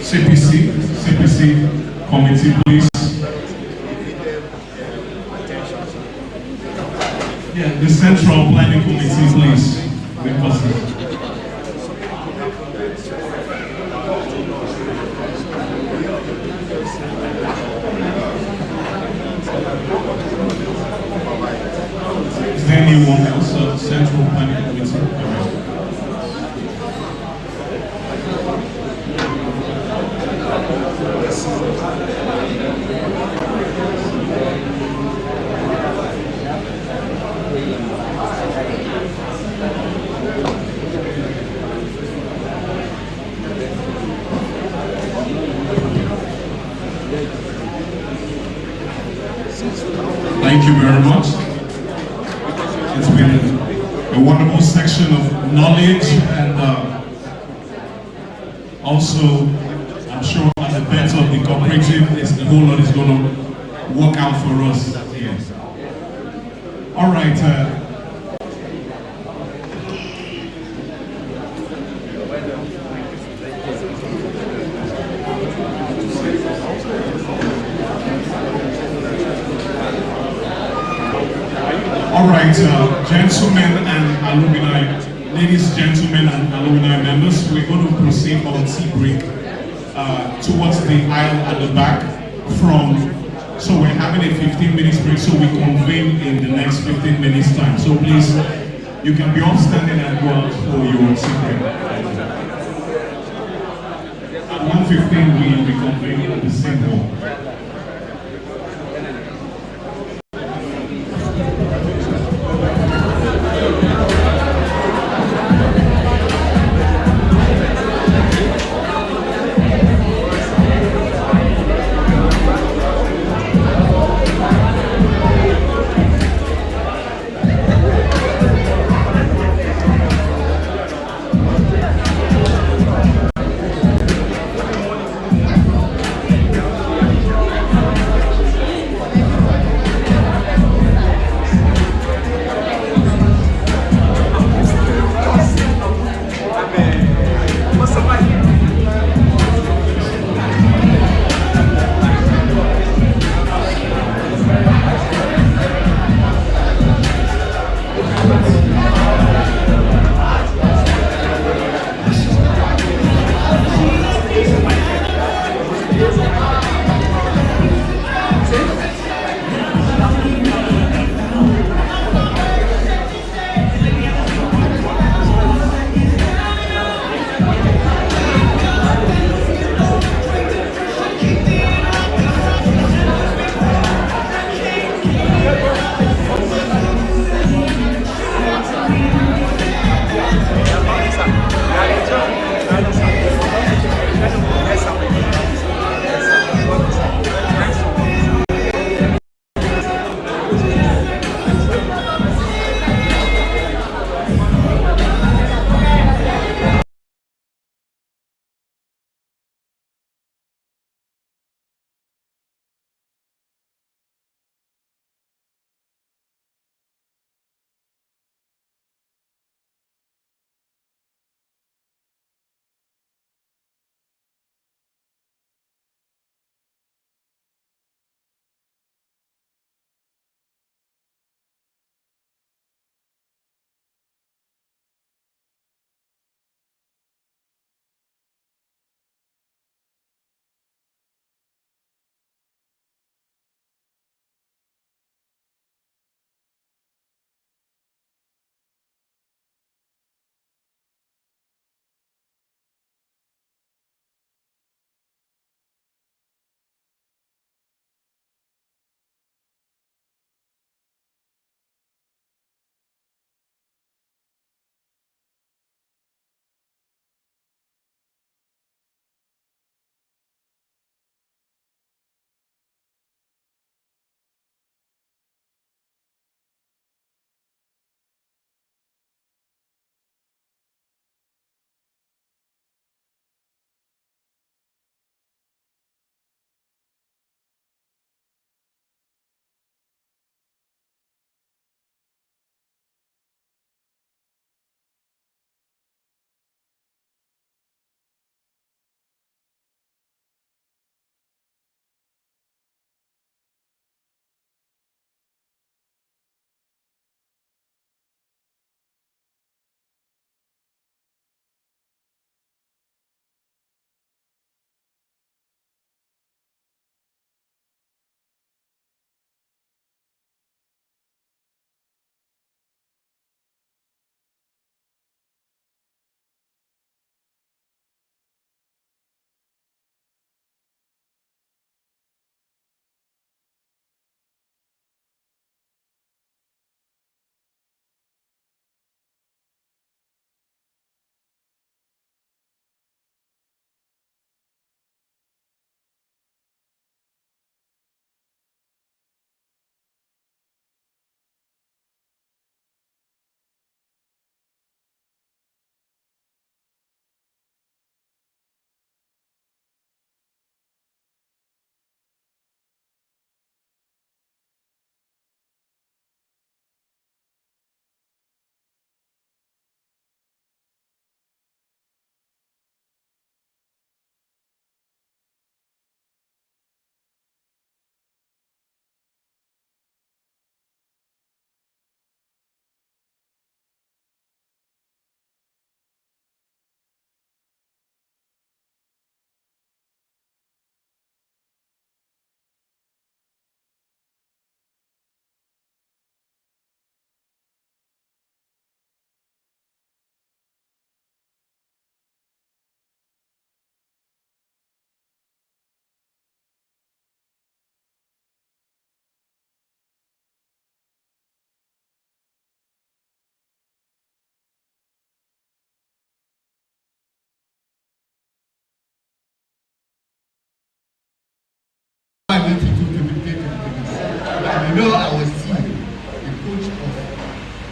CPC committee, please. Yeah, the Central Planning Committee, please. Is there anyone else? Central Planning Committee? Thank you very much. It's been a wonderful section of knowledge, and also I'm sure at the better of the cooperative, the whole lot is going to work out for us here. All right. All right, gentlemen and alumni, Ladies, gentlemen, and alumni members, we're going to proceed on tea break towards the aisle at the back. So we're having a 15 minutes break, so we convene in the next 15 minutes time. So please, you can be upstanding and go out for your tea break. At 1:15, we reconvene at the same hall.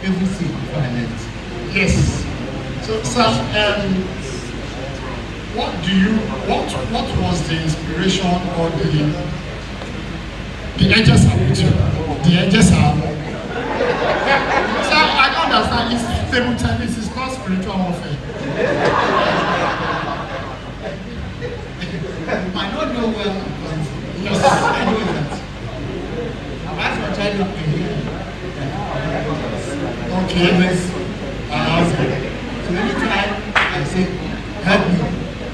everything before I left. Yes. So, sir, what was the inspiration or the angels are with you? The angels are. Sir, I don't understand. It's table tennis. It's not spiritual warfare. I don't know where I'm going. Yes, I know that. I've asked my child to here. Okay. So anytime I say, help me,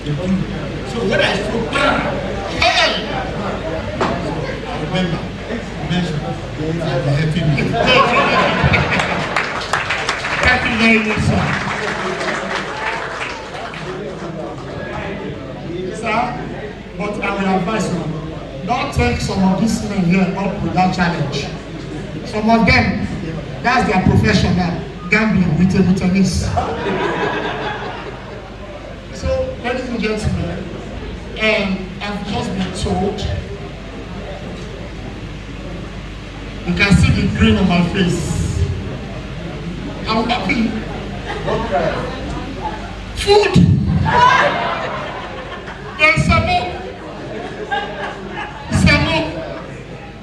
they do. So when I spoke, hey! I remember, mentioned that they're helping me. Thank you very much, sir. Sir, but I will advise you, don't take some of these men here up with that challenge. Some of them, that's their profession now, gambling with table tennis. So, ladies and gentlemen, I've just been told, you can see the grin on my face. I'm happy. Food! There's Samo.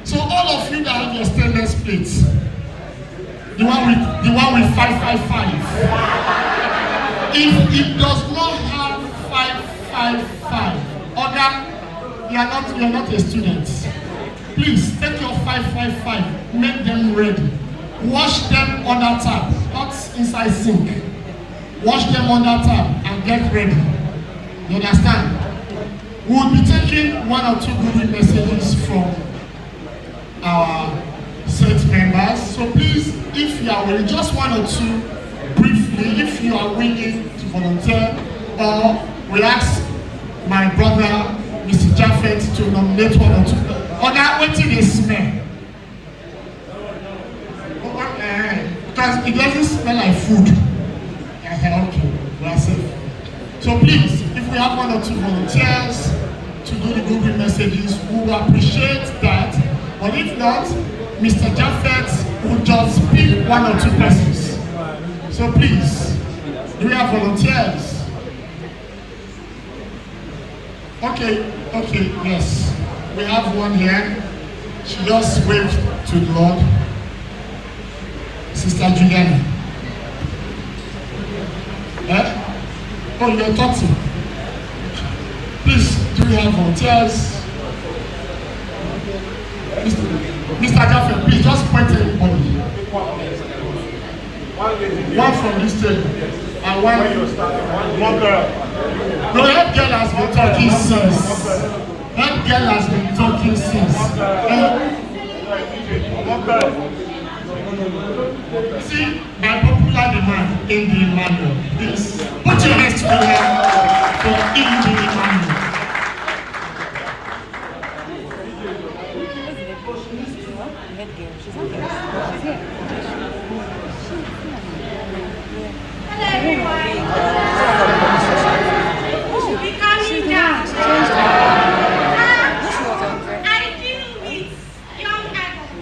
So all of you that have your stainless plates, the one with 555. If it does not have 555, Oga, you're not a student. Please take your 555, make them ready. Wash them under tap, not inside sink. Wash them under tap and get ready. You understand? We'll be taking one or two good messages from our set members. So please, if you are willing, just one or two briefly, if you are willing to volunteer, or we ask my brother, Mr. Jaffet, to nominate one or two. Oga, what did they smell? Because it doesn't smell like food. Okay, we are safe. So please, if we have one or two volunteers to do the Google messages, we will appreciate that. But if not, Mr. Jaffet will just pick one or two persons. So please, do we have volunteers? Okay, yes. We have one here. She just waved to the Lord. Sister Juliana. Oh, you're talking. Please, do we have volunteers? Mr. Jaffet, please just point to everybody. One from this table. And one girl. No, that girl has been talking since. That girl has been talking since. See, by popular demand in the manual, please put your hands together for in the manual. Hello everyone. Be coming down. I deal with young adults.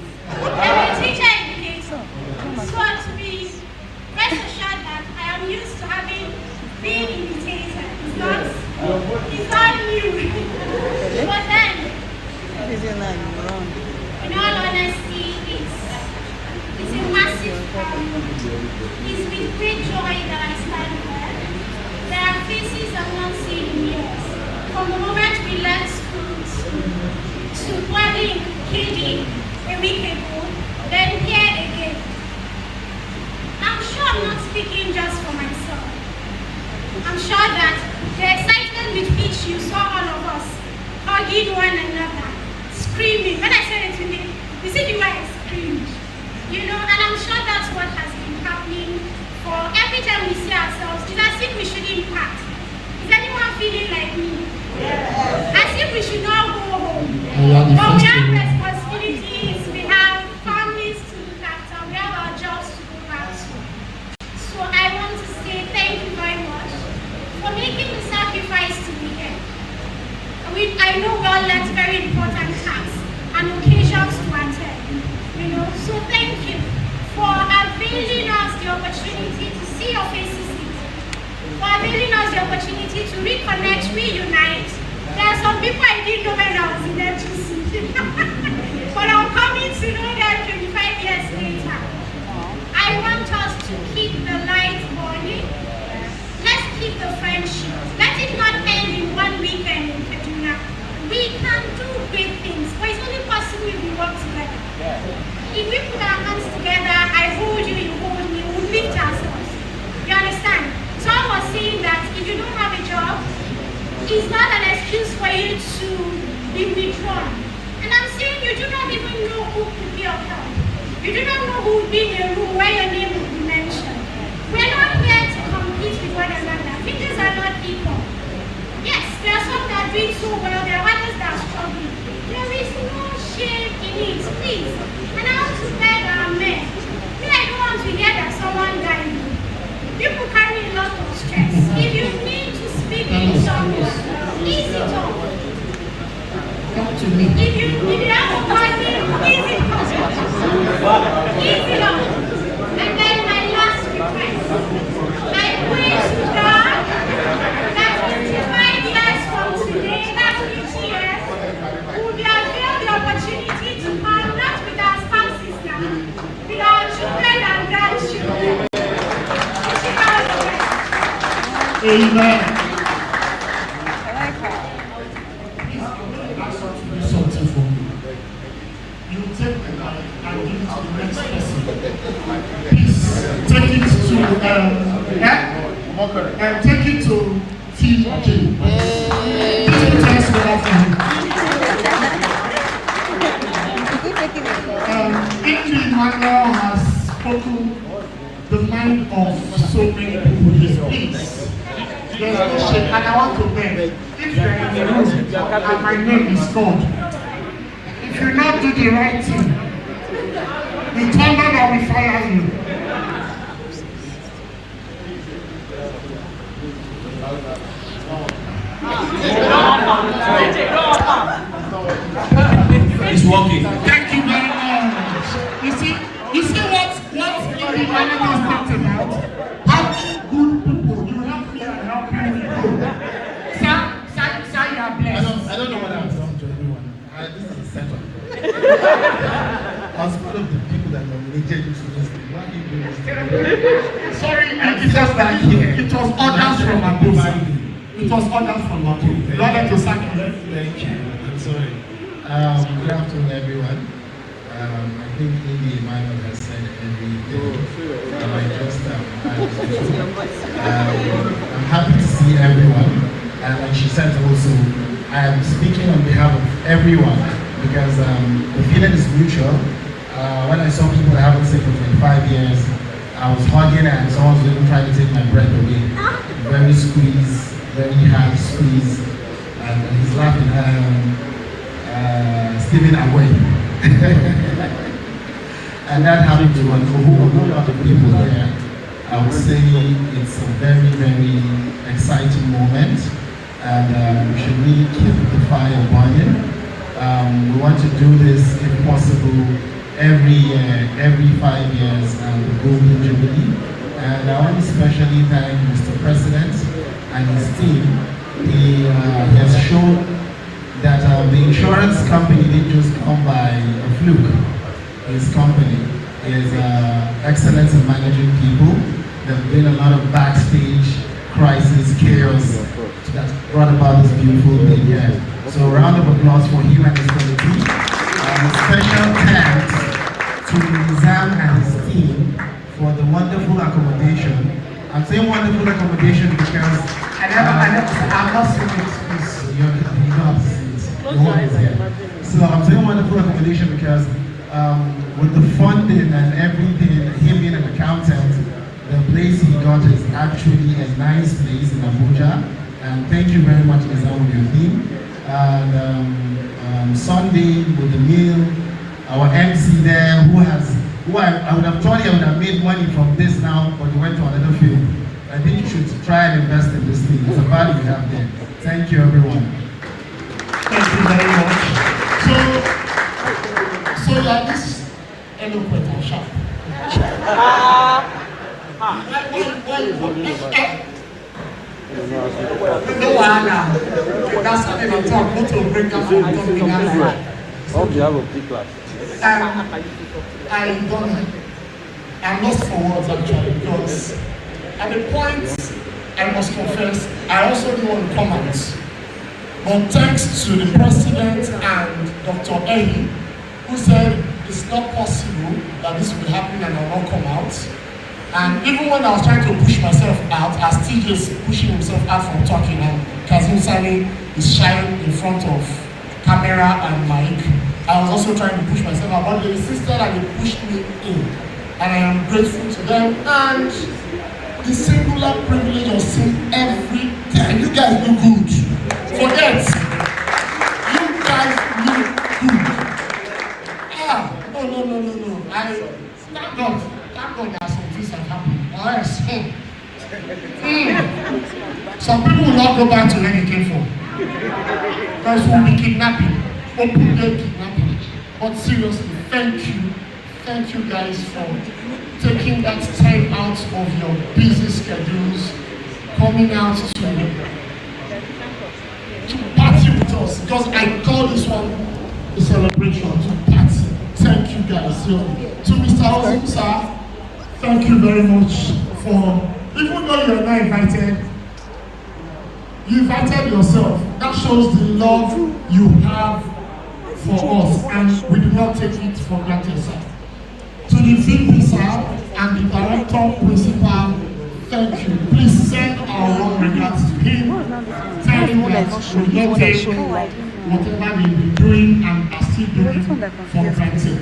I'm a teacher educator. So to be rest assured that I am used to being imitated. It's not new. But then, in all honesty, it's a massive problem. It's with great joy that I stand here. There are faces I've not seen in years. From the moment we left school to boarding KD a week ago, then here again. I'm sure I'm not speaking just for myself. I'm sure that the excitement with which you saw all of us hugging one another, screaming. When I said it today, you see the way I screamed. You know, and I'm sure that's what has been happening for every time we see ourselves. It's as if we should impact. Is anyone feeling like me? Yeah. As if we should not go home. But we have responsibilities, we have families to look after, we have our jobs to go back to. So I want to say thank you very much for making the sacrifice to be here. I know we all left very important tasks and occasions to attend. You know, so thank you for availing us for availing us the opportunity to reconnect, reunite. There are some people I didn't know when I was in FGC. But I'm coming to know them 25 years later. I want us to keep the light burning. Let's keep the friendship. Let it not end in one weekend in Kaduna. We can do great things, but it's only possible if we work together. If we put our hands together, I hold you, you hold me, we'll lift ourselves. You understand? So I was saying that if you don't have a job, it's not an excuse for you to be withdrawn. And I'm saying you do not even know who could be of help. You do not know who would be in a room where your name would be mentioned. We're not here to compete with one another. Fingers are not equal. Yes, there are some that are doing so well, there are others that are struggling. There is no shame in it, please. And I want to beg our men. I don't want to hear that someone died. People carry a lot of stress. If you need to speak in someone, ease it up. Come to me. If you have a party, ease it up. Ease it up. And then my last request. I pray to God that 25 years from today, that's 50 years, we will be availed the opportunity to come not with our spouses now, with our children and grandchildren. Amen. I like her. Ask her to do something for me. You take the mic and give it to the next person. Please take it to take it to Fgck. Please put hands together for him. Emmanuel has spoken the mind of so many people here. Please. There's no shame, and I want to beg. If you're in the room and my name is called, if you not do the right thing, the thunder that will fire you. It's working. Thank you very much. You see what in the manager talked about? How good people, you help me and help you. Sir, you are blessed. I don't know what I've done to anyone. This is a setup. As part of the people that nominated you to this thing, why are you doing this? Sorry, it was orders from above. It was orders from above. You wanted to sack me. Thank you. I'm sorry. Good afternoon, everyone. I think Indy Emmanuel has said everything. I'm happy to see everyone. And she said also, I am speaking on behalf of everyone because the feeling is mutual. When I saw people that haven't seen for 25 years, I was hugging and someone was even trying to take my breath away. Very squeeze, very hard squeeze. And he's laughing, Stephen away. And that happened to a whole lot of people there. I would say it's a very, very exciting moment, and we should really keep the fire burning. We want to do this, if possible, every year, every 5 years, and the Golden Jubilee. And I want to especially thank Mr. President and his team. He has shown that the insurance company didn't just come by a fluke. His company is excellent in managing people. There have been a lot of backstage crisis, chaos that brought about this beautiful thing here. So a round of applause for him and his committee. A special thanks to Nizam and his team for the wonderful accommodation. I'm saying wonderful accommodation because I'm not saying this. You don't have to see it. The one is here. So I'm saying wonderful accommodation because with the funding and everything, him being an accountant, the place he got is actually a nice place in Abuja. And thank you very much, Nizam, with your team. And Sunday with the meal, our MC there, I would have thought he would have made money from this now, but he went to another field. I think you should try and invest in this thing. It's a value we have there. Thank you, everyone. Thank you very much. So like this eloquent and sharp. No wahala. That's how they talk. Not to break up from talking outside. Hope you have a big class. I'm lost for words actually, because at the point I must confess, I also didn't want to come out. But thanks to the president and Dr. Ehi, who said it's not possible that this will be happening and I will not come out. And even when I was trying to push myself out, as TJ is pushing himself out from talking, and Kazim Sani is shying in front of camera and mic, I was also trying to push myself out, but they insisted and they pushed me in. And I am grateful to them. And the singular privilege of seeing every day. You guys look good. Forget. You guys look good. No. Thank God that some things have happened. Or else, some people will not go back to where they came from. Because we'll be kidnapping. Open-day kidnapping. But seriously, thank you guys for taking that time out of your busy schedules, coming out to party with us, because I call this one a celebration, to party. Thank you guys. So, to Mr. Ozim, sir, thank you very much for, even though you're not invited, you invited yourself. That shows the love you have for us, and we do not take it for granted, sir. To the VP, sir, and the director, principal, thank you. Please send our warm regards to him. Tell him that we don't take whatever they've been doing and are still doing for granted.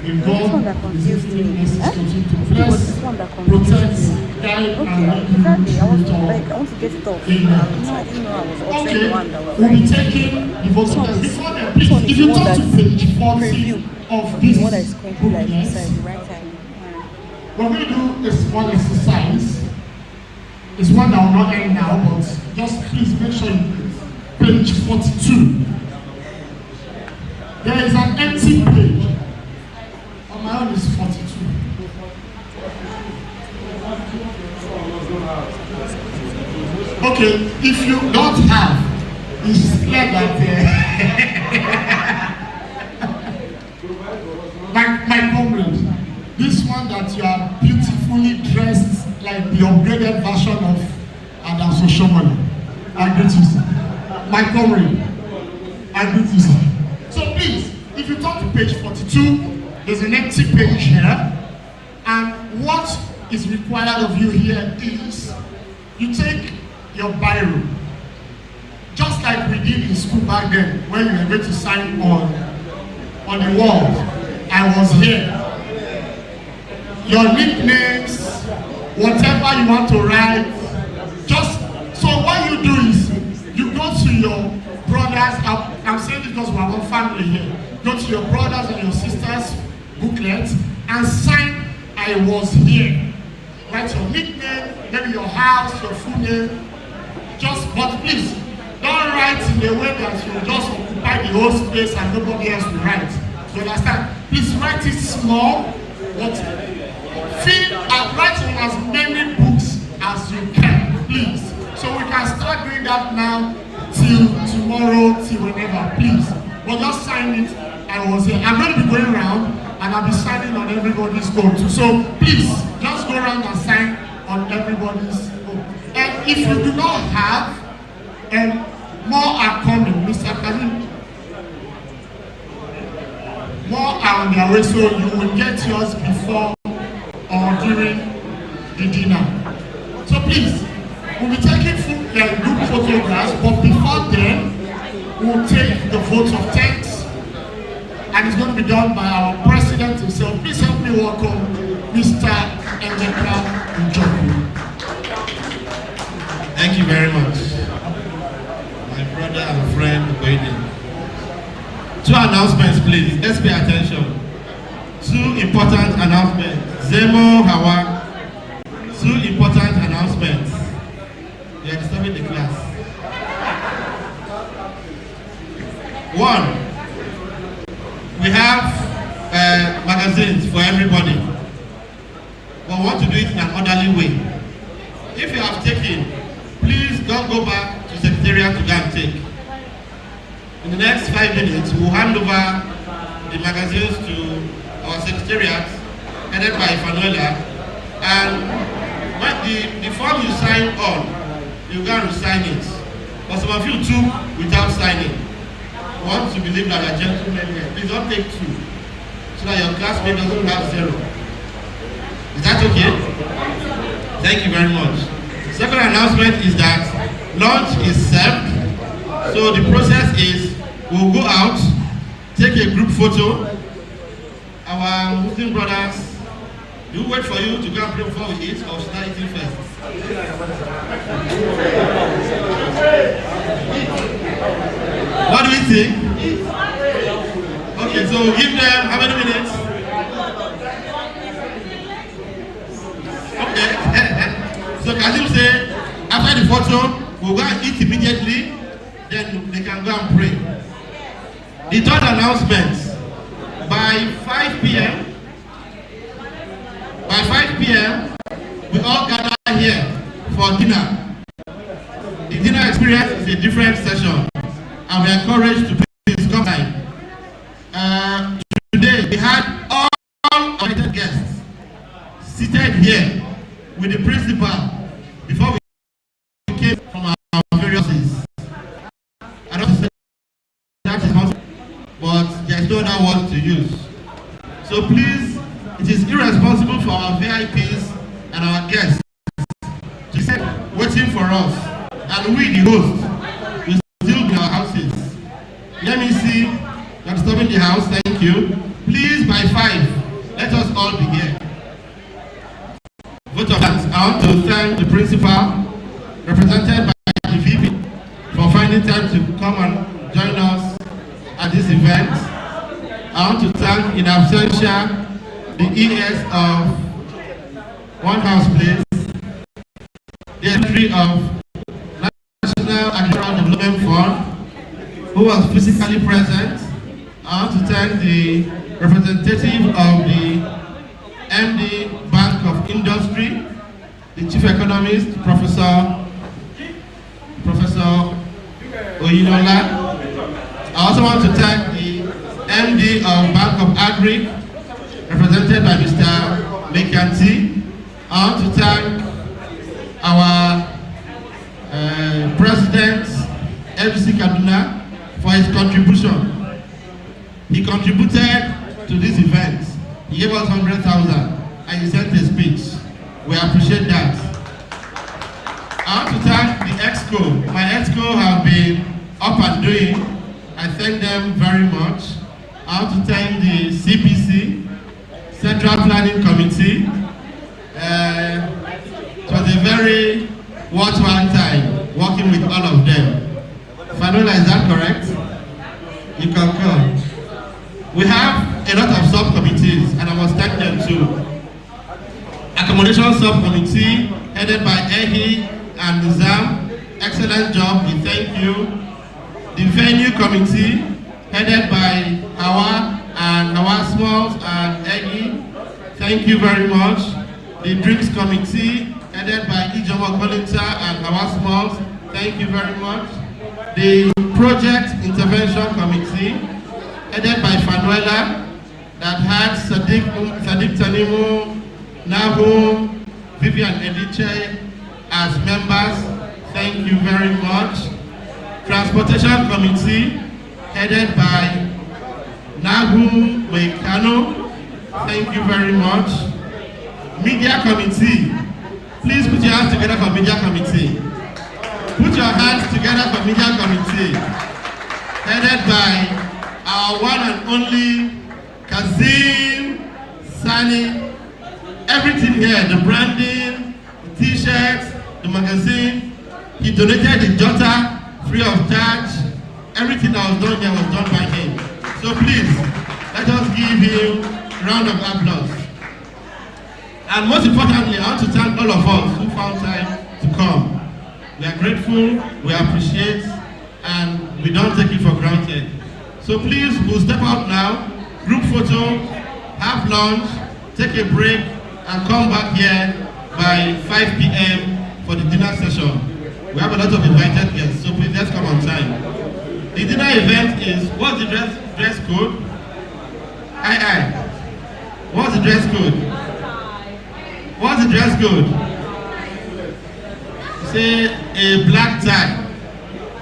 In God, is giving message to bless, protect, guide, and lead you to Okay, we'll be taking the votes of them. Before them, please, if you talk to page 40 of this booklet, we're going to do a small exercise. It's one that will not end now, but just please make sure you page 42. There is an empty page. On my own is 42. Okay, if you don't have, it's clear that my comrade, this one that you are beautifully dressed like the upgraded version of Adam Soshomani. I greet you, sir. My comrade, I greet you, sir. So please, if you turn to page 42, there's an empty page here. And what is required of you here is you take your biro, just like we did in school back then, when you were going to sign on the wall. I was here. Your nicknames, whatever you want to write, just so what you do is you go to your brothers. I'm saying this because we are one family here. Go to your brothers and your sisters' booklets and sign I was here. Write your nickname, maybe your house, your full name. But please, don't write in a way that you just occupy the whole space and nobody else will write. You understand? Please write it small, but write on as many books as you can, please. So we can start doing that now till tomorrow, till whenever, please. But just sign it. I was here. I'm going to be going around and I'll be signing on everybody's book too. So please, just go around and sign on everybody's book. And if you do not have, more are coming, Mr. Kazim. More are on their way, so you will get yours before or during the dinner. So please, we'll be taking group photographs, but before then, we'll take the vote of thanks, and it's going to be done by our president himself. Please help me welcome Mr. Fgck Alumni. Thank you very much. My brother and friend, Wayne. 2 announcements, please. Let's pay attention. 2 important announcements. Zemo Hawa. 2 important announcements. They are disturbing the class. 1. We have magazines for everybody. But we want to do it in an orderly way. If you have taken, please all go back to Secretariat to go and take. In the next 5 minutes, we'll hand over the magazines to our Secretariat, headed by Fanuela. And when the form you sign on, you go and sign it. But some of you took without signing. I want to believe that you're gentlemen here. Please don't take 2, so that your classmate doesn't have 0. Is that okay? Thank you very much. Second announcement is that lunch is served. So the process is we'll go out, take a group photo. Our Muslim brothers, do we wait for you to go and pray before we eat, or should I eat first? What do we think? Okay, so we'll give them how many minutes? Okay. So Kazim say, after the photo, we'll go and eat immediately, then they can go and pray. The third announcement, by 5 p.m., we all gather here for dinner. The dinner experience is a different session, and we are encouraged to please come time. Today, we had all invited guests seated here with the principal before we came from our various cities. I don't say that is possible, but there is no other word to use. So please, it is irresponsible for our VIPs and our guests to sit waiting for us, and we, the hosts, will still be in our houses. Let me see, you're disturbing the house, thank you. Please, by 5, let us all be here. Vote of thanks. I want to thank the principal, represented by the VP, for finding time to come and join us at this event. I want to thank in absentia the ES of One House Place, the entry of National Agricultural Development Fund, who was physically present. I want to thank the representative of the MD Bank of Industry, the Chief Economist, Professor Oyinola. I also want to thank the MD of Bank of Agri, represented by Mr. Mekanti. I want to thank our President, Fgck Alumni, for his contribution. He contributed to this event. He gave us 100,000 and he sent a speech. We appreciate that. I want to thank the EXCO. My EXCO have been up and doing. I thank them very much. I want to thank the CPC, Central Planning Committee. It was a very worthwhile time working with all of them. Fanola, is that correct? You can come. We have a lot of subcommittees, and I must thank them too. Accommodation Subcommittee, headed by Ehi and Nizam. Excellent job, we thank you. The Venue Committee, headed by Hawa and Hawa Smalls and Ehi. Thank you very much. The Drinks Committee, headed by Ijomo Kolinta and Hawa Smalls. Thank you very much. The Project Intervention Committee, headed by Fanuela, that had Sadiq Tanimu, Nahu, Vivian Ediche as members. Thank you very much. Transportation Committee, headed by Nahu Moikano. Thank you very much. Media Committee, please put your hands together for Media Committee. Put your hands together for Media Committee, headed by our one and only Kazim Sani. Everything here, the branding, the t-shirts, the magazine. He donated the jotter free of charge. Everything that was done here was done by him. So please, let us give him a round of applause. And most importantly, I want to thank all of us who found time to come. We are grateful, we appreciate, and we don't take it for granted. So please, we'll step out now, group photo, have lunch, take a break, and come back here by 5 p.m. for the dinner session. We have a lot of invited guests, so please let's come on time. The dinner event is, what's the dress code? Aye. What's the dress code? What's the dress code? Say a black tie.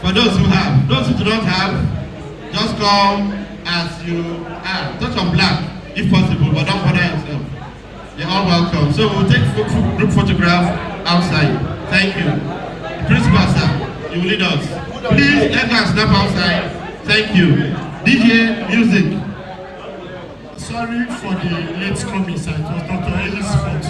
For those who have. Those who do not have, just come as you are. Touch on black, if possible, but don't bother yourself. You're all welcome. So we'll take group photograph outside. Thank you. Principal, sir, you will lead us. Please let us snap outside. Thank you. DJ, music. Sorry for the late coming, sir. It was Dr. Ellis' fault.